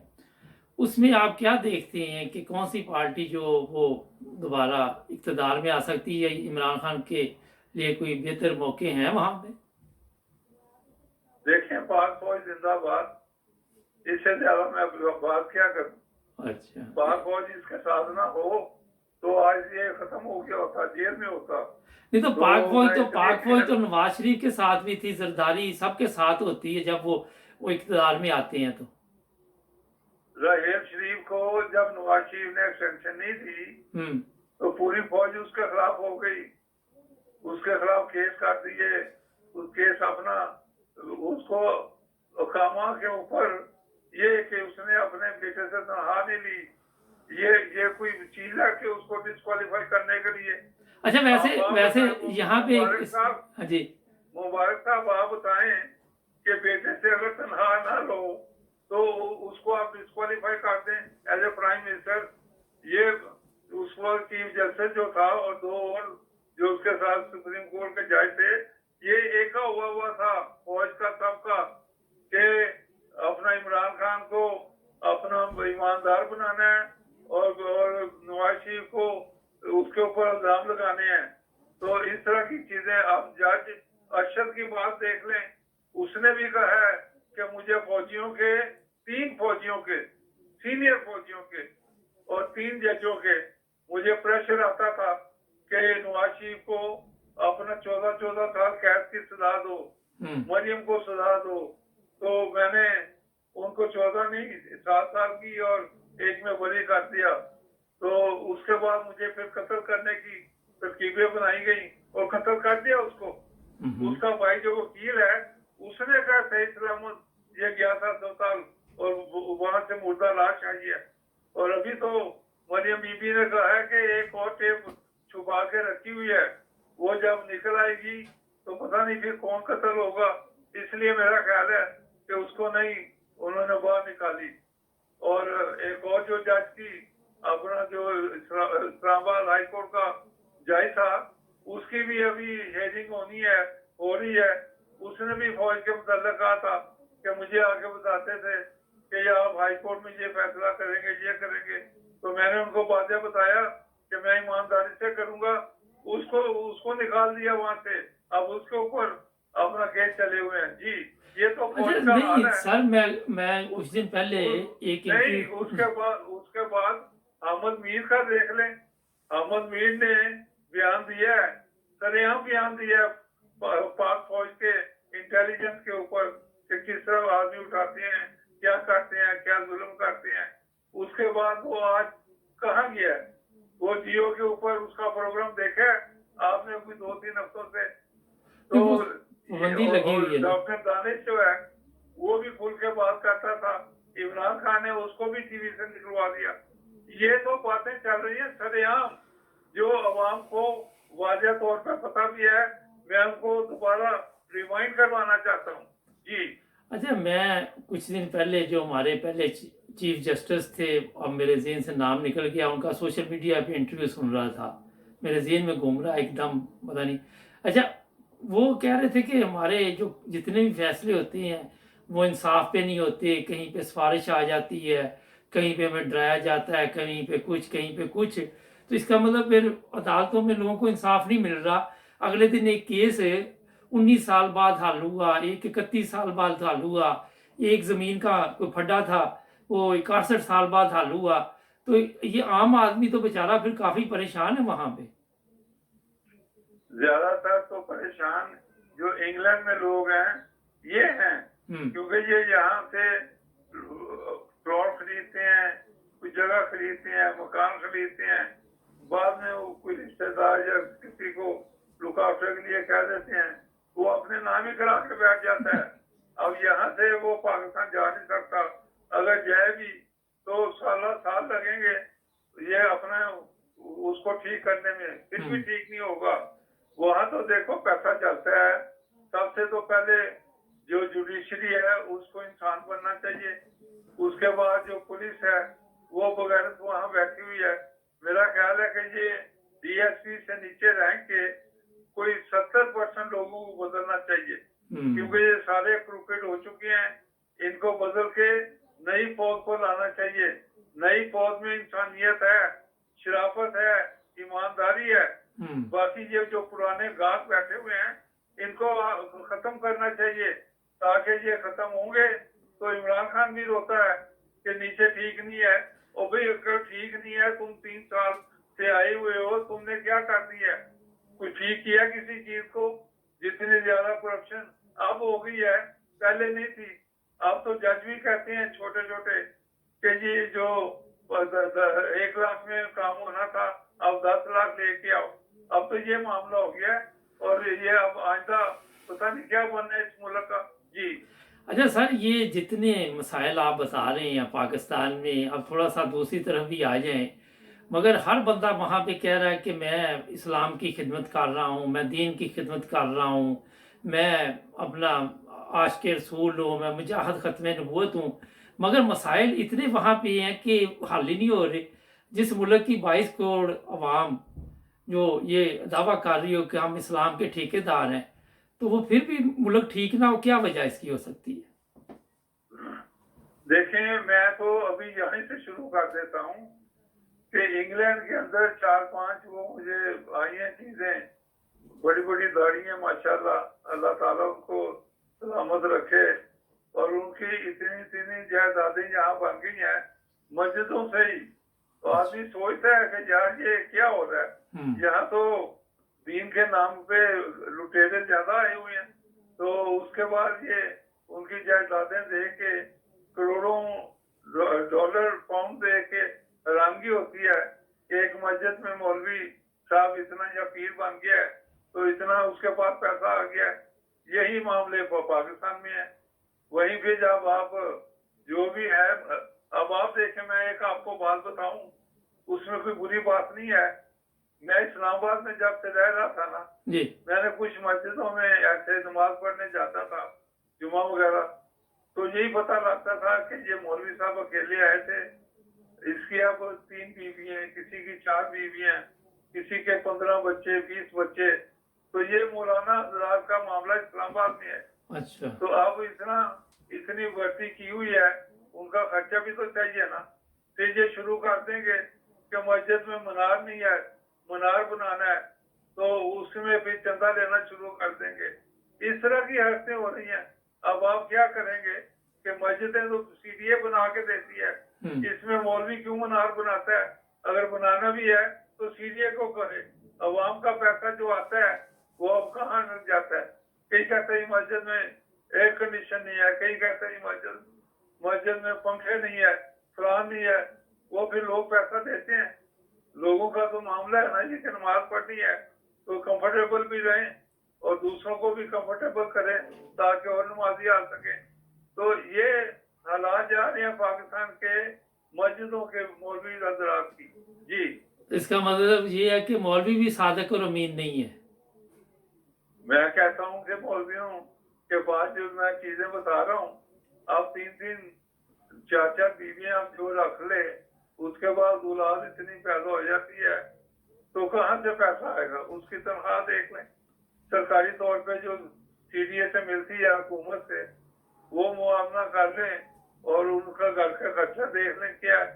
उसमें आप क्या देखते हैं कि कौन सी पार्टी जो वो दोबारा इक़्तिदार में आ सकती है? इमरान खान के लिए कोई बेहतर मौके हैं वहाँ पे? देखें, पाक फौज जिंदाबाद, इससे ज्यादा मैं बात क्या करूं। अच्छा, पाक फौज इसके साथ ना हो तो आज ये खत्म हो गया होता, जेल में होता। नहीं तो मैं पाक फौज इसलिए तो नवाज शरीफ के साथ भी थी, जरदारी सबके साथ होती है जब वो इक़्तिदार में आते हैं तो। राहेल शरीफ को जब नवाज शरीफ ने एक्सटेंशन नहीं दी, तो पूरी फौज उसके खिलाफ हो गई, उसके खिलाफ केस कर दिए। उस केस अपना उसको कामा के ऊपर ये कि उसने अपने बेटे से तनख्वाह नहीं ली, ये कोई चीज है कि उसको डिस्क्वालीफाई करने के लिए। अच्छा, वैसे यहाँ पे हाँ जी, मुबारक साहब, आप बताएं कि बेटे से अगर तनख्वाह ना लो तो उसको आप डिस्क्वालीफाई कर दें एज ए प्राइम मिनिस्टर। ये उस वक्त चीफ जस्टिस जो था और 2 और जो उसके साथ सुप्रीम कोर्ट के जज थे, ये एका हुआ था फौज का सबका कि अपना इमरान खान को अपना ईमानदार बनाना है और नवाज शरीफ को उसके ऊपर इल्जाम लगाने हैं। तो इस तरह की चीजें आप जज अरशद की बात देख लें, उसने भी कहा है कि मुझे फौजियों के 3 फौजियों के सीनियर फौजियों के और 3 जजों के मुझे प्रेशर आता था कि नवाज शरीफ को अपना 14 साल कैद की सजा दो, मरियम को सजा दो। तो मैंने उनको 14 नहीं 7 साल की और एक में बरी कर दिया। तो उसके बाद मुझे फिर कत्ल करने की तरकीबें बनाई गई और कत्ल कर दिया उसको। उसका भाई जो वकील है उसने कहा सही सलामत ये गया था अस्पताल और वहां से मुर्दा लाश आई है। और अभी तो मरियम बीबी ने कहा है कि एक और टेप छुपा के रखी हुई है, वो जब निकल आएगी तो पता नहीं फिर कौन कत्ल होगा, इसलिए मेरा ख्याल है कि उसको नहीं उन्होंने बाहर निकाली। और एक और जो जज की अपना जो इस्लामाबाद हाई कोर्ट का जज था, उसकी भी अभी हेयरिंग हो रही है। उसने भी फौज के मुताल्लिक कहा था कि मुझे आगे बताते थे कि आप हाई कोर्ट में ये फैसला करेंगे, ये करेंगे, तो मैंने उनको बातें बताया कि मैं ईमानदारी से करूंगा। उसको निकाल दिया वहां से, अब उसके ऊपर अपना केस चले हुए हैं। जी, ये तो अच्छा फौज का हाल नहीं है। सर, मैं कुछ दिन पहले एक नहीं, इंटरव्यू। उसके बाद अहमद मीर का देख लें। अहमद मीर ने बयान दिया है, सरेआम बयान दिया है पाक फौज के इंटेलिजेंस के ऊपर कि किस तरह आदमी उठाते हैं, क्या करते हैं, क्या जुल्म करते हैं। उसके बाद वो आज कहाँ गया है? वो जियो के ऊपर उसका प्रोग्राम देखा है आपने कोई 2-3 हफ्तों से? तो वो पाबंदी लगी हुई है ना। डॉक्टर दानिश जो है वो भी खुल के बात करता था, इमरान खान ने उसको भी टीवी से निकलवा दिया। ये तो बातें चल रही हैं सरेआम, जो अवाम को वाज़ेह तौर पर पता भी है। मैं उनको दोबारा रिमाइंड करवाना चाहता हूँ। जी, अच्छा, मैं कुछ दिन पहले जो हमारे पहले चीफ जस्टिस थे, अब मेरे जहन से नाम निकल गया, उनका सोशल मीडिया पे इंटरव्यू सुन रहा था, मेरे जहन में घूम रहा है एकदम, पता नहीं। अच्छा, वो कह रहे थे कि हमारे जो जितने भी फैसले होते हैं वो इंसाफ पे नहीं होते, कहीं पे सिफारिश आ जाती है, कहीं पे हमें डराया जाता है, कहीं पे कुछ, कहीं पे कुछ। तो इसका मतलब फिर अदालतों में लोगों को इंसाफ नहीं मिल रहा। अगले दिन एक केस 19 साल बाद हल हुआ, एक 31 साल बाद हल हुआ, एक जमीन का कोई फड्डा था वो 61 साल बाद हल हुआ। तो ये आम आदमी तो बेचारा फिर काफी परेशान है वहां पे। ज्यादातर तो परेशान जो इंग्लैंड में लोग हैं ये हैं, क्योंकि ये यहाँ से प्लॉट खरीदते हैं, कुछ जगह खरीदते हैं, मकान खरीदते हैं, बाद में वो कोई रिश्तेदार या किसी को लुक आफ्टर के लिए कह देते हैं, वो अपने नाम ही करा के बैठ जाता है। अब यहाँ से वो पाकिस्तान जा नहीं सकता, अगर जाए भी तो साल लगेंगे ये अपना उसको ठीक करने में, फिर भी ठीक नहीं होगा। वहां तो देखो पैसा चलता है। सबसे तो पहले जो जुडिशरी है उसको इंसान बनना चाहिए, उसके बाद जो पुलिस है वो बगैर वहां बैठी हुई है। मेरा ख्याल है कि ये डीएसपी से नीचे रैंक के कोई 70% लोगों को बदलना चाहिए, क्योंकि ये सारे क्रूकेड हो चुके हैं। इनको बदल के नई फौज को लाना चाहिए। नई फौज में इंसानियत है, शराफत है, ईमानदारी है। बाकी ये जो पुराने गाहक बैठे हुए हैं इनको खत्म करना चाहिए, ताकि ये खत्म होंगे तो इमरान खान भी रोता है कि नीचे ठीक नहीं है। और भाई अगर ठीक नहीं है, तुम 3 साल से आए हुए हो, तुमने क्या कर दिया? कुछ ठीक किया किसी चीज को? जितनी ज्यादा करप्शन अब हो गई है, पहले नहीं थी। अब तो जज भी कहते हैं छोटे छोटे कि जी जो 1 लाख में काम होना था अब 10 लाख लेके आओ। अब तो ये मामला हो गया है, और ये अब आइंदा पता नहीं क्या बनना है इस मुल्क का। जी, अच्छा सर, ये जितने मसाइल आप बता रहे हैं पाकिस्तान में, अब थोड़ा सा दूसरी तरफ भी आ जाएं, मगर हर बंदा वहाँ पे कह रहा है कि मैं इस्लाम की खिदमत कर रहा हूँ, मैं दीन की खिदमत कर रहा हूँ, मैं अपना आशिक़ रसूल हूँ, मैं मुजाहिद ख़त्म नबूवत हूँ। मगर मसाइल इतने वहाँ पे हैं कि हल ही नहीं हो रहे। जिस मुल्क की 22 करोड़ अवाम जो ये दावा कर रही हो कि हम इस्लाम के ठेकेदार हैं, तो वो फिर भी मुल्क ठीक ना हो, क्या वजह इसकी हो सकती है? देखें, मैं तो अभी यहीं से शुरू कर देता हूँ कि इंग्लैंड के अंदर 4-5 वो मुझे आई हैं चीजें, बड़ी बड़ी दाढ़ियां माशाल्लाह, अल्लाह ताला उनको सलामत रखे। और उनकी इतनी इतनी जायदादें यहाँ बन गई हैं मस्जिदों से ही। तो आदमी सोचता है कि यार ये क्या हो रहा है, यहाँ तो दीन के नाम पे लुटेरे ज्यादा आए हुए हैं। तो उसके बाद ये उनकी जायदादें दे के करोड़ों डॉलर पाउंड दे के हैरानगी होती है कि एक मस्जिद में मौलवी साहब इतना या पीर बन गया है, तो इतना उसके पास पैसा आ गया है। यही मामले पाकिस्तान में है। वहीं पे जब आप जो भी है, अब आप देखें, मैं एक आपको बात बताऊं, उसमें कोई बुरी बात नहीं है। मैं इस्लामाबाद में जब से रह रहा था ना, जी मैंने कुछ मस्जिदों में ऐसे नमाज पढ़ने जाता था, जुमा वगैरह, तो यही पता लगता था कि ये मौलवी साहब अकेले आए थे, इसकी अब 3 बीवियां, किसी की 4 बीवियां, किसी के 15 बच्चे, 20 बच्चे। तो ये मौलाना हजरात का मामला इस्लामाबाद में है। अच्छा तो अब इतनी भर्ती की हुई है, उनका खर्चा भी तो चाहिए ना। फिर ये शुरू कर देंगे कि मस्जिद में मनार नहीं है, मनार बनाना है, तो उसमें फिर चंदा लेना शुरू कर देंगे। इस तरह की हरकतें हो रही हैं। अब आप क्या करेंगे कि मस्जिदें तो सीडीए बना के देती है, इसमें मौलवी क्यों मनार बनाता है? अगर बनाना भी है तो सीडीए को करे। अवाम का पैसा जो आता है वो अब कहाँ लग जाता है? कई कहते हैं मस्जिद में एयर कंडीशन नहीं है, कई कहते हैं मस्जिद में पंखे नहीं है, फलान नहीं है। वो फिर लोग पैसा देते हैं। लोगों का तो मामला है ना जी कि नमाज पढ़नी है तो कंफर्टेबल भी रहें और दूसरों को भी कंफर्टेबल करें ताकि और नमाजी आ सके। तो ये हालात जा रहे हैं पाकिस्तान के मस्जिदों के मौलवी हजरात की। जी इसका मतलब ये है कि मौलवी भी सादिक और अमीन नहीं है। मैं कहता हूँ कि मौलवियों के पास जो मैं चीजें बता रहा हूँ, आप 3-3 4-4 बीवियां आप जो रख ले, उसके बाद औलाद इतनी पैदा हो जाती है तो कहाँ से पैसा आएगा? उसकी तनख्वाह देख लें, सरकारी तौर पे जो सीडीए से मिलती है हुकूमत से, वो मुआवजा कर लें और उनका घर का खर्चा देख लें क्या है।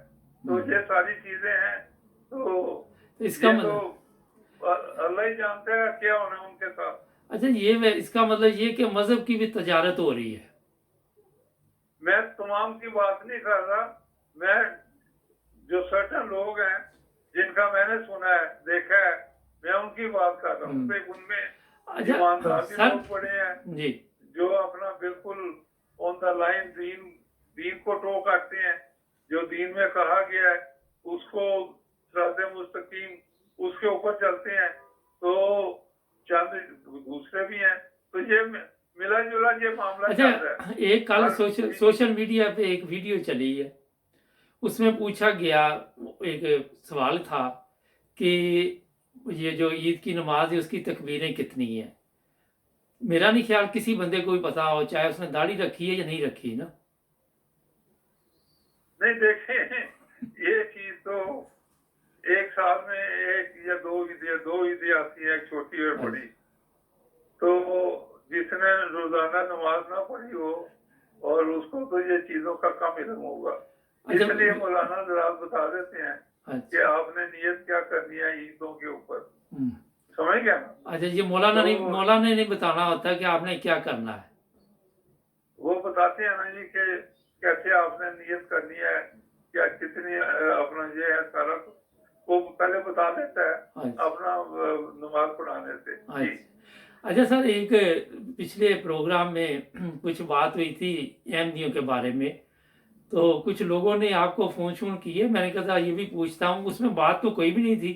तो ये सारी चीजें हैं। तो इसका ये तो मतलब अल्लाह ही जानता है क्या होना है उनके साथ। अच्छा इसका मतलब ये कि मजहब की भी तजारत हो रही है। मैं तमाम की बात नहीं कर रहा, मैं जो सर्टन लोग हैं जिनका मैंने सुना है, देखा है, मैं उनकी बात कर रहा हूँ। उनमें अच्छा ईमानदार भी सर लोग पड़े हैं जी जो अपना बिल्कुल ऑन द लाइन दीन को टो करते हैं। जो दीन में कहा गया है उसको सिराते मुस्तकीम उसके ऊपर चलते हैं। तो चंद दूसरे भी हैं। तो ये मिला जुला ये मामला चल रहा अच्छा है। एक कल हर सोशल मीडिया पे एक वीडियो चली है, उसमें पूछा गया, एक सवाल था कि ये जो ईद की नमाज है उसकी तकबीरें कितनी हैं। मेरा नहीं ख्याल किसी बंदे को भी पता हो, चाहे उसने दाढ़ी रखी है या नहीं रखी ना। नहीं देखें, ये चीज तो एक साल में एक या दो ईदें आती है, एक छोटी और बड़ी। तो जिसने रोजाना नमाज ना पढ़ी हो और उसको तो ये चीजों का कम इल्म होगा। इसलिए मौलाना जरा बता देते हैं कि आपने नियत क्या करनी है ईदों के ऊपर। समझ गया ना? अच्छा ये मौलाना नहीं बताना होता कि आपने क्या करना है। वो बताते हैं ना जी कि कैसे आपने नियत करनी है, क्या कितनी अपना ये है सारा, वो पहले बता देता है अपना नमाज पढ़ाने से। अच्छा सर, एक पिछले प्रोग्राम में कुछ बात हुई थी अहमदियों के बारे में, तो कुछ लोगों ने आपको फोन शोन किए, मैंने कहा ये भी पूछता हूँ। उसमें बात तो कोई भी नहीं थी,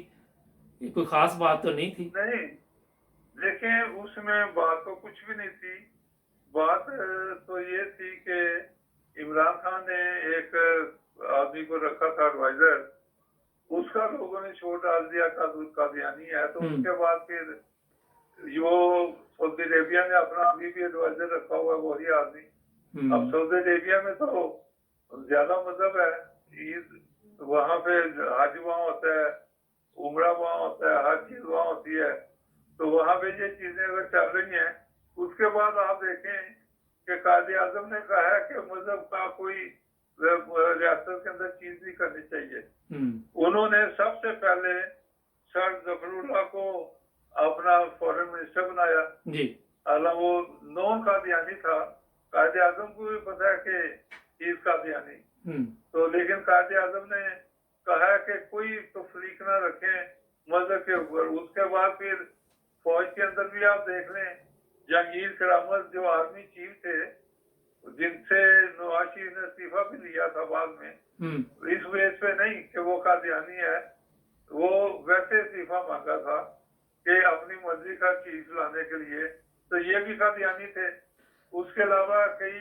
कोई खास बात तो नहीं थी। नहीं, लेकिन उसमें बात तो कुछ भी नहीं थी। बात तो ये थी कि इमरान खान ने एक आदमी को रखा था एडवाइजर, उसका लोगों ने छोड़ डाल दिया कादियानी है। तो उसके बाद फिर जो सऊदी अरेबिया में अपना अभी भी एडवाइजर रखा हुआ है वही आदमी। अब सऊदी अरेबिया में तो ज्यादा मजहब है, ईद वहां पे हज वहां होता है, उमरा वहां होता है, हर चीज वहां होती है। तो वहां पे ये चीजें अगर चल रही हैं, उसके बाद आप देखें कि कायदे आजम ने कहा है कि मजहब का कोई रियासत के अंदर चीज नहीं करनी चाहिए। उन्होंने सबसे पहले सर जफरुल्लाह को अपना फॉरेन मिनिस्टर बनाया जी। हालांकि वो नॉन कादियानी था, कायदे आजम को भी पता है कि इस कादियानी, तो लेकिन कायदे आजम ने कहा कि कोई तफरीक ना रखें मजहब के ऊपर। उसके बाद फिर फौज के अंदर भी आप देख लें, जहांगीर करामत जो आर्मी चीफ थे, जिनसे नवाज शरीफ ने इस्तीफा भी लिया था बाद में, इस बेस पे नहीं कि वो कादियानी है, वो वैसे इस्तीफा मांगा था कि अपनी मर्जी का चीफ लाने के लिए। तो ये भी कादियानी थे। उसके अलावा कई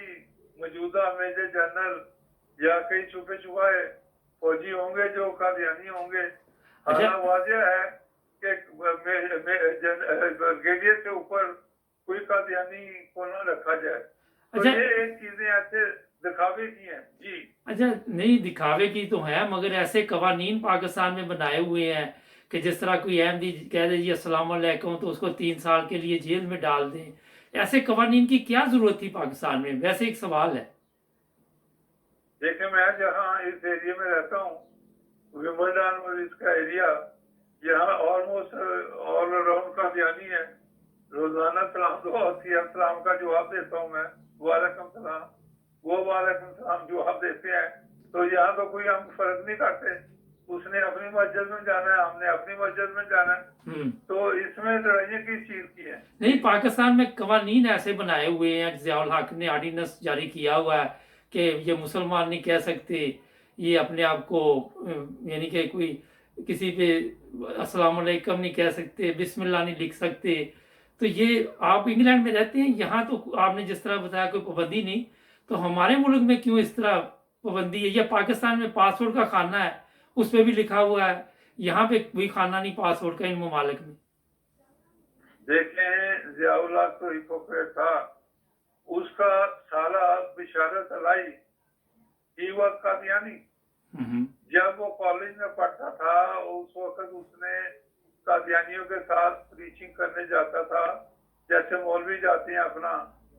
मौजूदा मेजर जनरल या कई छुपे छुपाए फौजी होंगे जो कादियानी होंगे। अच्छा। हालांकि वाजह है कि ब्रिगेडियर के ऊपर कोई कादियानी को न रखा जाए। तो अच्छा। ये एक चीजें ऐसे दिखावे की हैं जी। अच्छा, नहीं दिखावे की तो है, मगर ऐसे कवानीन पाकिस्तान में बनाए हुए हैं कि जिस तरह कोई अहमदी कह दे जी अस्सलाम वालेकुम तो उसको 3 साल के लिए जेल में डाल दें। ऐसे कवानीन की क्या जरूरत थी पाकिस्तान में? वैसे एक सवाल है। देखिए, मैं जहाँ इस एरिया में रहता हूँ, विम्बलडन और इसका एरिया, यहाँ ऑलमोस्ट ऑल अराउंड कादियानी है। रोजाना सलाम दुआ होती है, सलाम का जवाब देता हूँ मैं, वालेकुम सलाम, वो वालेकुम सलाम जवाब देते हैं। तो यहाँ तो कोई हम फर्क नहीं करते, उसने अपनी मस्जिद में जाना है, हमने अपनी मस्जिद में जाना है। तो इसमें लड़ाइयाँ किस चीज की है? नहीं, पाकिस्तान में कवानीन ऐसे बनाए हुए हैं, ज़ियाउल हक ने ऑर्डिनेंस जारी किया हुआ है कि ये मुसलमान नहीं कह सकते, ये अपने आप को यानी कि कोई किसी पे अस्सलाम वालेकुम नहीं कह सकते, बिस्मिल्लाह नहीं लिख सकते। तो ये आप इंग्लैंड में रहते हैं, यहाँ तो आपने जिस तरह बताया कोई पाबंदी नहीं, तो हमारे मुल्क में क्यों इस तरह पाबंदी है? या पाकिस्तान में पासपोर्ट का खाना है, उस पर भी लिखा हुआ है, यहाँ पे कोई खाना नहीं पासपोर्ट का इन ममालिक में। देखें, ज़ियाउल हक तो हिपोक्रेट था, उसका साला बिशारत अलाई ही वक्त कादियानी। जब वो कॉलेज में पढ़ता था उस वक्त उसने कादियानियों के साथ प्रीचिंग करने जाता था, जैसे मौलवी जाते हैं अपना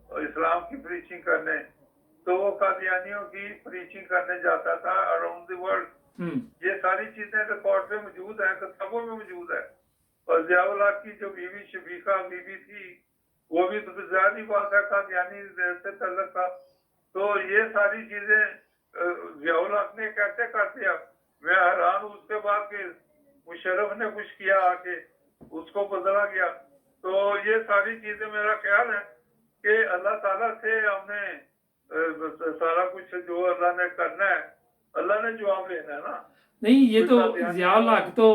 इस्लाम की प्रीचिंग करने, तो वो कादियानियों की प्रीचिंग करने जाता था अराउंड द वर्ल्ड। ये सारी चीजें रिकॉर्ड पे मौजूद है, किताबों में मौजूद है। और ज़ियाउल हक की जो बीवी शफीका बीबी थी, वो भी तो ज्यादा बात है, कादियानी से तल्लुक था। तो ये सारी चीजें ज़ियाउल हक ने कैसे कर दिया? मैं हैरान हूँ। उसके बाद कि मुशर्रफ ने कुछ किया आके उसको बदला गया। तो ये सारी चीजें मेरा ख्याल है कि अल्लाह ताला से हमने सारा कुछ जो अल्लाह ने करना है, अल्लाह ने जवाब लेना है ना। नहीं, ये कोई तो कादियानी ज़ियाउल हो हक तो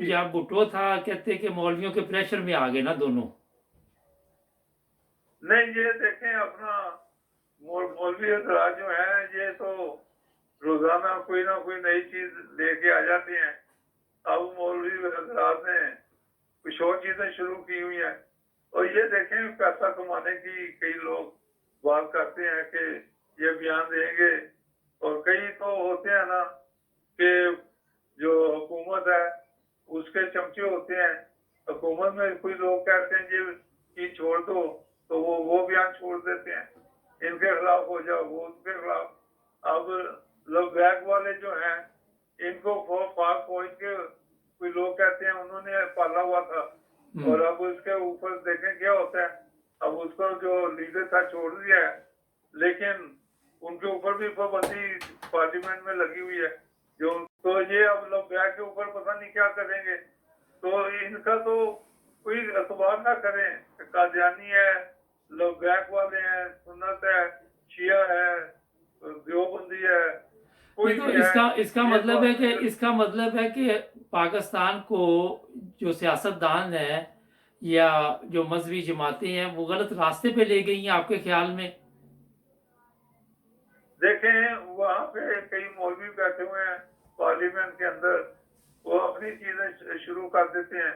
या भुट्टो था, कहते कि मौलवियों के प्रेशर में आ गए ना दोनों। नहीं, ये देखें अपना मौलवी हजरात जो है ये तो रोजाना कोई ना कोई नई चीज लेके आ जाते हैं। अब मौलवी हजरात ने कुछ और चीजें शुरू की हुई हैं। और ये देखें, पैसा कमाने की कई लोग बात करते हैं कि ये बयान देंगे, और कई तो होते हैं ना कि जो हुकूमत है उसके चमचे होते हैं। हुकूमत में कोई लोग कहते हैं ये चीज छोड़ दो, तो वो बयान छोड़ देते हैं, इनके खिलाफ हो जाओ, वो उनके खिलाफ। अब लोग बैग वाले जो हैं, इनको फार पॉइंट के कोई लोग कहते हैं उन्होंने पाला हुआ था, और अब उसके ऊपर देखें क्या होता है। अब उसको जो लीडर था छोड़ दिया है, लेकिन उनके ऊपर भी पाबंदी पार्लियामेंट में लगी हुई है जो। तो ये अब लोग बैग के ऊपर पता नहीं क्या करेंगे। तो इनका तो कोई अखबार ना करें, कादियानी है, लोग बैग वाले हैं, सुन्नत है, शिया है, देवबंदी है, कोई नहीं, तो भी है। इसका इसका ये तो मतलब है कि अपने इसका मतलब है कि पाकिस्तान को जो सियासतदान है या जो मजहबी जमातें हैं वो गलत रास्ते पे ले गई हैं आपके ख्याल में? देखें, वहाँ पे कई मौलवी बैठे हुए हैं पार्लियामेंट के अंदर, वो अपनी चीजें शुरू कर देते हैं।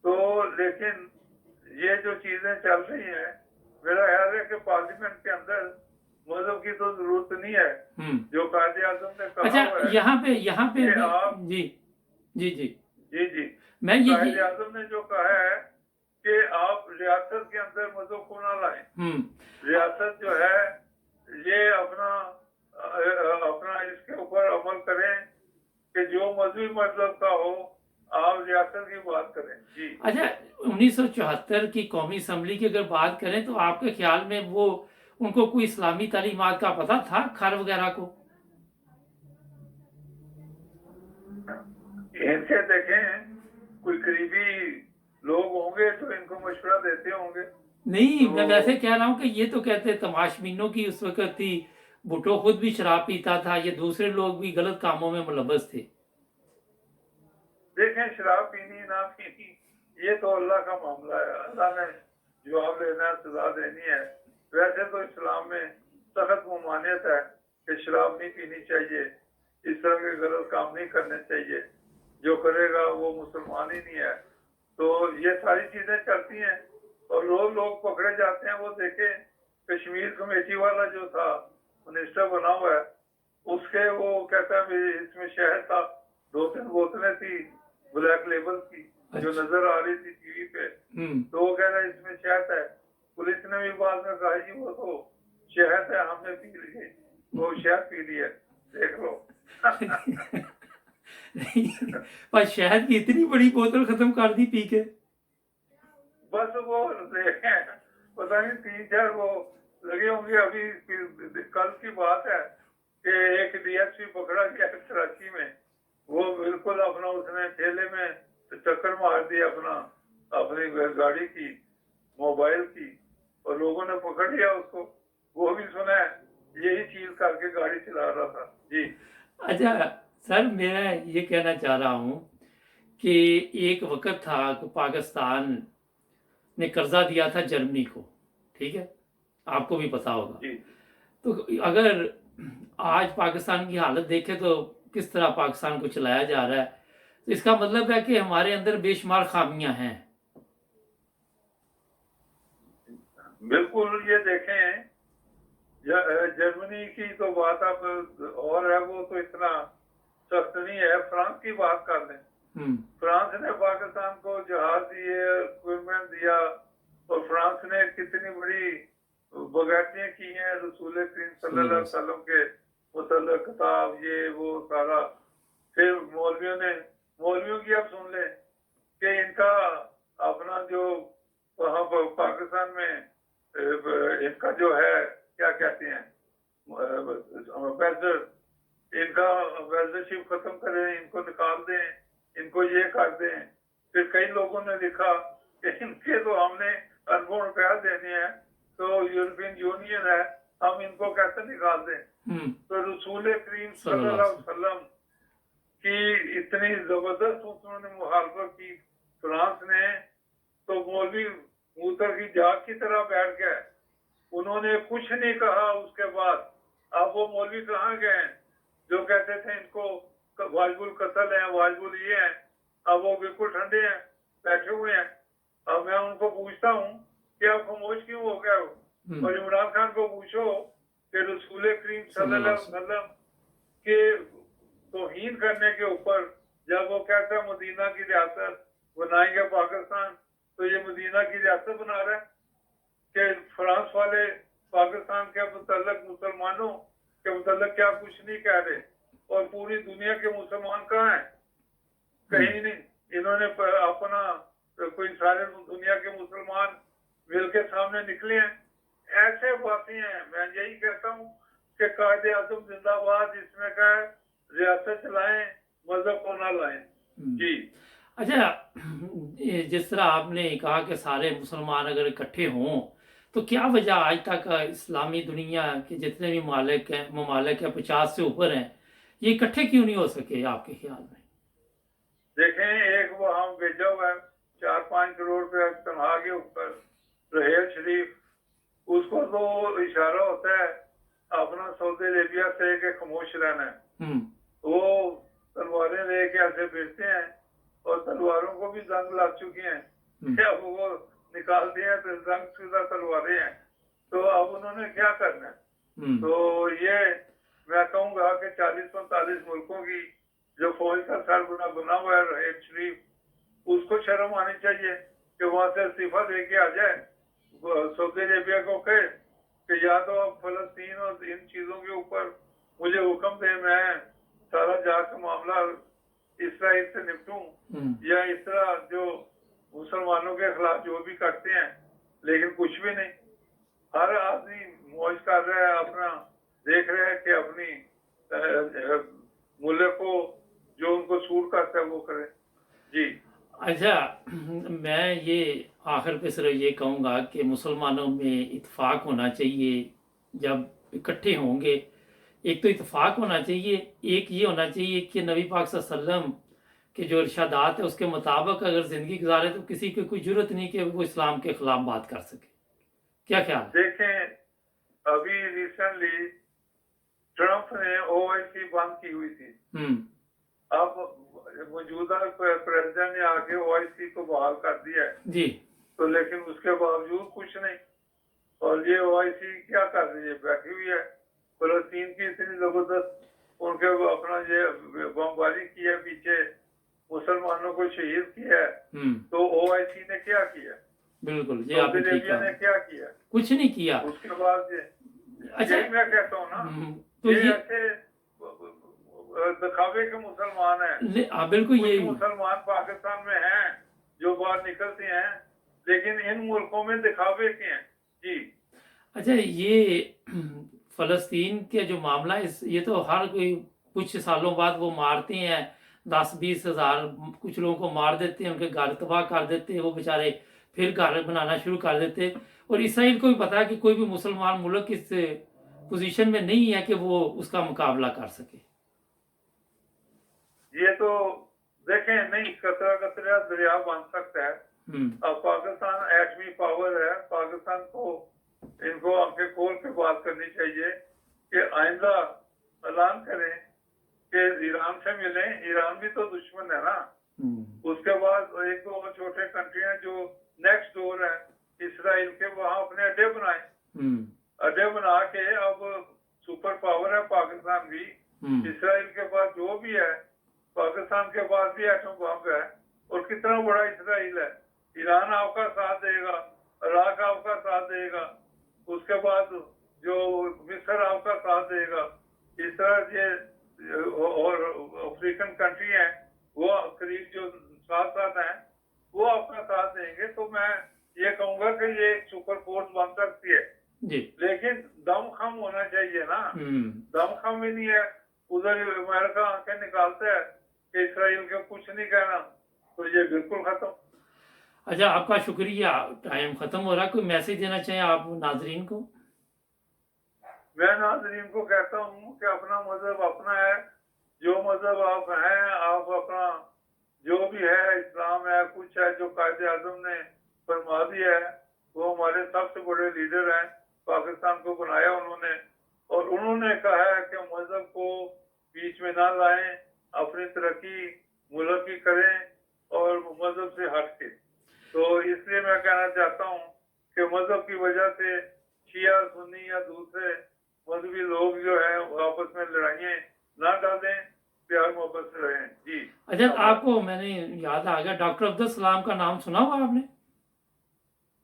तो लेकिन ये जो चीजें चल रही हैं, मेरा ख्याल है कि पार्लियामेंट के अंदर मजहब की तो जरूरत नहीं है। जो कायदे आजम ने कहा अच्छा, हुआ है यहाँ पे कि भी आप जी जी जी जी जी मैं ये कायदे आजम ने जो कहा है कि आप रियासत के अंदर मजहब को ना लाएं। रियासत जो है ये अपना अपना इसके ऊपर अमल करें कि जो मजहबी मतलब का हो, आप रियासत की बात करें जी। अच्छा, 1974 की कौमी असम्बली की अगर बात करें तो आपके ख्याल में वो उनको कोई इस्लामी तालीमात का पता था खर वगैरह को? इनसे देखें, कोई करीबी लोग होंगे तो इनको मशवरा देते होंगे। नहीं, तो मैं वैसे कह रहा हूँ कि ये तो कहते तमाशबीनों की उस वक्त थी, भुट्टो खुद भी शराब पीता था, ये दूसरे लोग भी गलत कामों में मुलव्वस थे। देखें, शराब पीनी ना पीनी ये तो अल्लाह का मामला है, अल्लाह ने जवाब लेना है, सजा देनी है। वैसे तो इस्लाम में सख्त ममानियत है कि शराब नहीं पीनी चाहिए। इस तरह के गलत काम नहीं करने चाहिए, जो करेगा वो मुसलमान ही नहीं है। तो ये सारी चीजें चलती हैं और रोज लोग पकड़े जाते हैं। वो देखे कश्मीर कमेटी वाला जो था मिनिस्टर बना हुआ है, उसके वो कहता है इसमें शहद था, 2-3 बोतलें थी ब्लैक लेबल की जो नजर आ रही थी टीवी पे, तो वो कह रहा है इसमें शहद है। पुलिस ने भी बाद में कहा जी वो तो शहद है, हमने पी ली, वो शहद पी ली है, देख लो। पर शहद की इतनी बड़ी बोतल खत्म कर दी पी के। बस वो पता नहीं 3-4 वो लगे होंगे। अभी कल की बात है कि एक डीएसपी पकड़ा गया कराची में, वो बिल्कुल अपना उसने ठेले में चक्कर मार दिया अपनी गाड़ी की, मोबाइल की, और लोगों ने पकड़ लिया उसको। वो भी सुना है यही चीज करके गाड़ी चला रहा था जी। अच्छा सर, मैं ये कहना चाह रहा हूँ कि एक वक्त था कि पाकिस्तान ने कर्जा दिया था जर्मनी को, ठीक है, आपको भी पता होगा। जी तो अगर आज पाकिस्तान की हालत देखें तो किस तरह पाकिस्तान को चलाया जा रहा है, तो इसका मतलब है कि हमारे अंदर बेशुमार खामियां हैं। बिल्कुल, ये देखें जर्मनी की तो बात अब और है, वो तो इतना सख्त नहीं है। फ्रांस की बात कर लें, फ्रांस ने पाकिस्तान को जहाज दिए, इक्विपमेंट दिया, और फ्रांस ने कितनी बड़ी बगैतियां की हैं रसूल करीम सल्लल्लाहु अलैहि वसल्लम के मुतल्लिक़ किताब, ये वो सारा। फिर मौलवियों की आप सुन लें कि इनका अपना जो वहाँ पाकिस्तान में इनका जो है क्या कहते हैं एम्बेसडर, इनका एम्बेसडरशिप खत्म करें, इनको निकाल दें, इनको ये कर दें। फिर कई लोगों ने लिखा कि इनके तो हमने अरबों रुपया देने हैं, तो यूरोपियन यूनियन है, हम इनको कैसे निकाल दें। तो रसूल करीम सल्लल्लाहु अलैहि वसल्लम की इतनी जबरदस्त उन्होंने मुखालफत की फ्रांस ने, तो मौलवी मूतर की जाग की तरह बैठ गए, उन्होंने कुछ नहीं कहा। उसके बाद अब वो मौलवी कहाँ गए जो कहते थे इनको वाजिबुल कत्ल है, वाजिबुल ये है, अब वो बिल्कुल ठंडे हैं, बैठे हुए हैं। अब मैं उनको पूछता हूँ कि आप खामोश क्यों हो गए हो। और इमरान खान को पूछो कि रसूल करीम सल्लल्लाहु अलैहि वसल्लम के तौहीन करने के ऊपर जब वो कहता है मदीना की रियासत बनाएंगे पाकिस्तान, तो ये मदीना की रियासत बना रहा है कि फ्रांस वाले पाकिस्तान के मुतल्लिक मुसलमानों के मुतल्लिक क्या कुछ नहीं कह रहे, और पूरी दुनिया के मुसलमान कहाँ हैं, कहीं नहीं। इन्होंने अपना कोई सारे दुनिया के मुसलमान मिलके सामने निकले हैं। ऐसे बातें हैं। मैं यही कहता हूँ कि कायदे आज़म जिंदाबाद, इसमें का रियासत चलाएं, मजहब को ना लाएं जी। अच्छा, जिस तरह आपने कहा कि सारे मुसलमान अगर इकट्ठे हों, तो क्या वजह आज तक इस्लामी दुनिया के जितने भी ममालिक हैं 50 से ऊपर हैं, ये इकट्ठे क्यों नहीं हो सके आपके ख्याल में? देखें, एक वो हम भेजा हुआ है 4-5 करोड़ रुपया तनख्वाह के ऊपर रहेल शरीफ, उसको तो इशारा होता है अपना सऊदी अरेबिया से के खामोश रहना है। वो तलवारें लेके ऐसे फिरते हैं, और तलवारों को भी जंग लग चुकी हैं, क्या वो निकाल दिए तो जंग शुदा तलवारें हैं। तो अब उन्होंने क्या करना है। तो ये मैं कहूँगा कि 40-45 मुल्कों की जो फौज का सरबराह बना हुआ है रहेल शरीफ, उसको शर्म आनी चाहिए कि वहां से इस्तीफा देके आ जाए, सऊदी अरेबिया को कहे कि या तो आप फलस्तीन और इन चीजों के ऊपर मुझे हुक्म दे, मैं सारा जाकर मामला इसराइल से निपटूं, या इस तरह जो मुसलमानों के खिलाफ जो भी करते हैं, लेकिन कुछ भी नहीं। हर आदमी मौज कर रहा है, अपना देख रहे हैं कि अपनी मुल्क को जो उनको सूट करता है वो करे जी। अच्छा, मैं ये आखिर पे सिर्फ ये कहूँगा कि मुसलमानों में इत्तेफाक होना चाहिए। जब इकट्ठे होंगे, एक तो इत्तेफाक होना चाहिए, एक ये होना चाहिए कि नबी पाक सल्लल्लाहु अलैहि वसल्लम के जो इरशादात है उसके मुताबिक अगर ज़िंदगी गुजारे तो किसी की कोई ज़रूरत नहीं कि वो इस्लाम के खिलाफ बात कर सके। क्या ख्याल है? देखें, अभी रिसेंटली ट्रंप ने ओआईसी बंद की हुई थी। अब मौजूदा प्रेसिडेंट ने आके ओआईसी को बहाल कर दिया है जी। तो लेकिन उसके बावजूद कुछ नहीं। और ये ओआईसी क्या कर रही है, बैठी हुई है। फलस्तीन की इतनी जबरदस्त उनके अपना ये बमबारी की है, पीछे मुसलमानों को शहीद किया है, तो ओआईसी ने क्या किया? बिल्कुल, ये सऊदी अरेबिया ने क्या किया? कुछ नहीं किया। उसके बाद ये अच्छा, मैं कहता हूँ ना, तो ये ऐसे दिखावे के मुसलमान हैं। बिल्कुल ये मुसलमान पाकिस्तान में हैं जो बाहर निकलते हैं, लेकिन इन मुल्कों में दिखावे के हैं जी। अच्छा, ये फलस्तीन के जो मामला है, ये तो हर कोई कुछ सालों बाद वो मारते हैं, 10-20 हज़ार कुछ लोगों को मार देते हैं, उनके घर तबाह कर देते हैं, वो बेचारे फिर घर बनाना शुरू कर देते हैं। और इसराइल को भी पता है कि कोई भी मुसलमान मुल्क इस पोजीशन में नहीं है कि वो उसका मुकाबला कर सके। ये तो देखें, नहीं कतरा कतरा दरिया बन सकता है। अब पाकिस्तान एटमी पावर है, पाकिस्तान को इनको आंखें खोल के बात करनी चाहिए कि आइंदा ऐलान करें कि ईरान से मिलें। ईरान भी तो दुश्मन है ना। उसके बाद एक दो और छोटे कंट्री हैं जो नेक्स्ट डोर है इसराइल के, वहां अपने अड्डे बनाए। अड्डे बना के अब सुपर पावर है पाकिस्तान भी। इसराइल के पास जो भी है, पाकिस्तान के पास भी एटम बम है। और कितना बड़ा इसराइल है। ईरान आपका साथ देगा, इराक आपका साथ देगा, उसके बाद जो मिस्र आपका साथ देगा। इस तरह ये और अफ्रीकन कंट्री है वो करीब जो साथ साथ हैं वो आपका साथ देंगे। तो मैं ये कहूंगा कि ये एक सुपर फोर्स बन सकती है जी। लेकिन दम खम होना चाहिए ना। दम खम ही नहीं है। उधर अमेरिका आंखें निकालता है कि इसराइल को कुछ नहीं कहना, तो ये बिल्कुल खत्म। अच्छा, आपका शुक्रिया, टाइम खत्म हो रहा है। कोई मैसेज देना चाहें आप नाजरीन को? मैं नाजरीन को कहता हूँ कि अपना मजहब अपना है। जो मजहब आप हैं, आप अपना जो भी है, इस्लाम है, कुछ है जो कायदे आजम ने फरमा दिया है, वो हमारे सबसे बड़े लीडर हैं। पाकिस्तान को बनाया उन्होंने, और उन्होंने कहा है कि मजहब को बीच में ना लाएं, अपनी तरक्की मुल्क की करें और मजहब से हट के। तो इसलिए मैं कहना चाहता हूँ कि मजहब की वजह से शिया सुन्नी या दूसरे मजहबी लोग जो है आपस में लड़ाइयाँ ना डालें, प्यार मोहब्बत से रहें जी। अच्छा, आपको मैंने याद आ गया, डॉक्टर अब्दुल सलाम का नाम सुना हुआ आपने?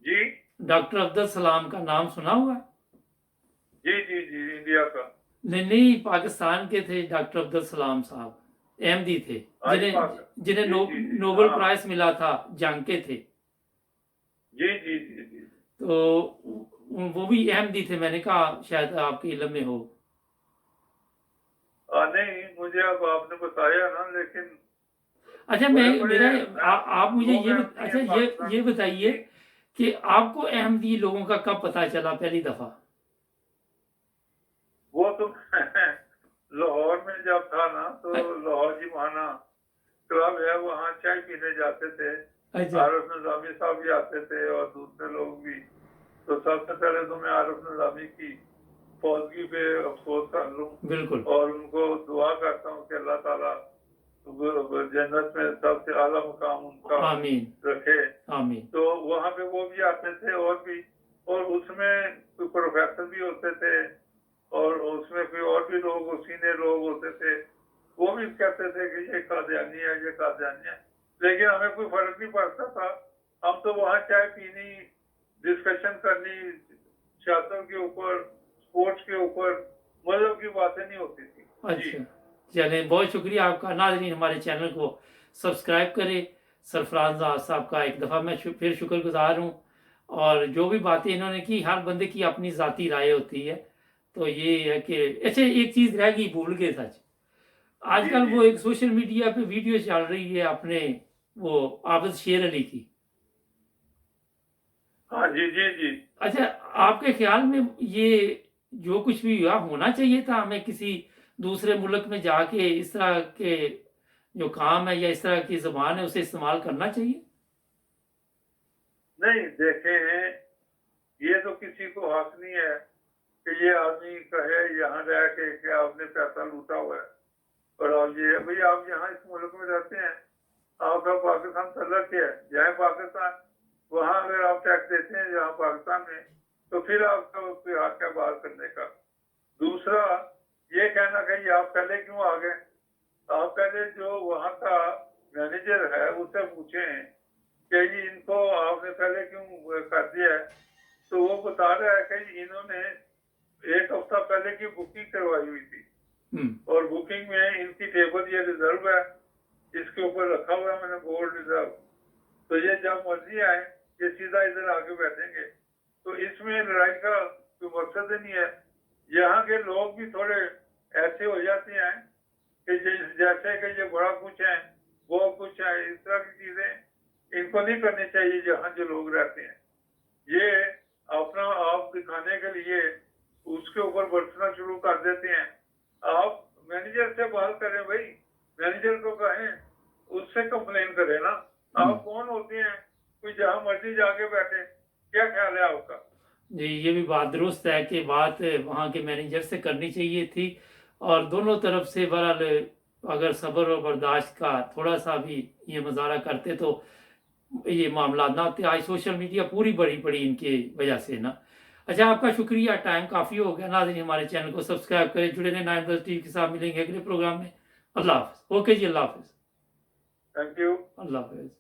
जी, डॉक्टर अब्दुल सलाम का नाम सुना हुआ? जी जी जी, इंडिया का नहीं, पाकिस्तान के थे डॉक्टर अब्दुल सलाम साहब, अहमदी थे, जिन्हें नोबेल प्राइज मिला था, जंग के थे। जी जी जी जी। तो वो भी अहमदी थे। मैंने कहा शायद आपके इल्म में हो। नहीं, मुझे अब आपने बताया ना, लेकिन अच्छा, आप मुझे ये बताइए कि आपको अहमदी लोगों का कब पता चला पहली दफा? वो तो लाहौर में जब था ना, तो लाहौर जिमाना क्लब है, वहाँ चाय पीने जाते थे। आरिफ निजामी साहब भी आते थे और दूसरे लोग भी। तो सबसे पहले तो मैं आरिफ निजामी की फौजगी पे अफसोस कर लूं, बिल्कुल, और उनको दुआ करता हूँ कि अल्लाह ताला जन्नत में सबसे आला मुकाम उनका आमीन रखे। आमीन। तो वहाँ पे वो भी आते थे और भी, और उसमें कोई प्रोफेसर भी होते थे और उसमें कोई और भी लोग सीनियर लोग होते थे। वो भी कहते थे कि ये कादियानी है, ये कादियानी है, लेकिन हमें कोई फर्क नहीं पड़ता था। हम तो वहाँ चाय पीनी, डिस्कशन करनी, सियासत के ऊपर, स्पोर्ट्स के ऊपर, मजहब की बातें नहीं होती थी। अच्छा, चले, बहुत शुक्रिया आपका। नाज़रीन, हमारे चैनल को सब्सक्राइब करें। सरफराज साहब का एक दफ़ा मैं फिर शुक्रगुजार हूँ। और जो भी बातें इन्होंने की, हर बंदे की अपनी ज़ाती राय होती है। तो ये है कि अच्छा, एक चीज़ रह गई, भूल गए सच। आजकल वो एक सोशल मीडिया पे वीडियो चल रही है अपने वो आबिद शेर अली की। हाँ जी जी जी। अच्छा, आपके ख्याल में ये जो कुछ भी हुआ, होना चाहिए था हमें किसी दूसरे मुल्क में जाके इस तरह के जो काम है या इस तरह की ज़बान है उसे इस्तेमाल करना चाहिए? नहीं, देखें, ये तो किसी को हक नहीं है कि ये आदमी कहे यहाँ रह के कि आपने पैसा लूटा हुआ है और आप ये भाई आप यहाँ इस मुल्क में रहते हैं, आपका पाकिस्तान तलक है, जाए पाकिस्तान, वहाँ अगर आप टैक्स देते हैं यहाँ पाकिस्तान में, तो फिर आपका कोई हक है बात करने का। दूसरा ये कहना कि आप पहले क्यों आ गए, आप पहले जो वहाँ का मैनेजर है उससे पूछें कि जी इनको आपने पहले क्यों कर दिया है, तो वो बता रहा है कि इन्होंने एक हफ्ता पहले की बुकिंग करवाई हुई थी और बुकिंग में इनकी टेबल ये रिजर्व है, इसके ऊपर रखा हुआ है मैंने बोर्ड रिजर्व, तो ये जब मर्जी आए ये सीधा इधर आके बैठेंगे। तो इसमें लड़ाई का कोई मकसद ही नहीं है। यहाँ के लोग भी थोड़े ऐसे हो जाते हैं कि जैसे कि ये बड़ा कुछ है वो कुछ है, इस तरह की चीजें इनको नहीं करनी चाहिए। जहाँ जो लोग रहते हैं ये अपना आप दिखाने के लिए उसके ऊपर बरसना शुरू कर देते हैं। आप मैनेजर से बात करें भाई, मैनेजर को कहें, उससे कंप्लेन करें ना। आप कौन होते हैं कोई जहाँ मर्जी जाके बैठे, क्या ख्याल है आपका? जी, ये भी बात दुरुस्त है कि बात वहाँ के मैनेजर से करनी चाहिए थी और दोनों तरफ से बहरहाल अगर सब्र और बर्दाश्त का थोड़ा सा भी ये मुजाहरा करते तो ये मामला ना होते। आज सोशल मीडिया पूरी बड़ी पड़ी इनकी वजह से ना। अच्छा, आपका शुक्रिया, टाइम काफ़ी हो गया। नाज़रीन, हमारे चैनल को सब्सक्राइब करें, जुड़े रहें 9+ टीवी के साथ। मिलेंगे अगले प्रोग्राम में। अल्लाह हाफ़िज़। ओके जी, अल्लाह हाफ़िज़। Thank you. अल्लाह हाफ़िज़।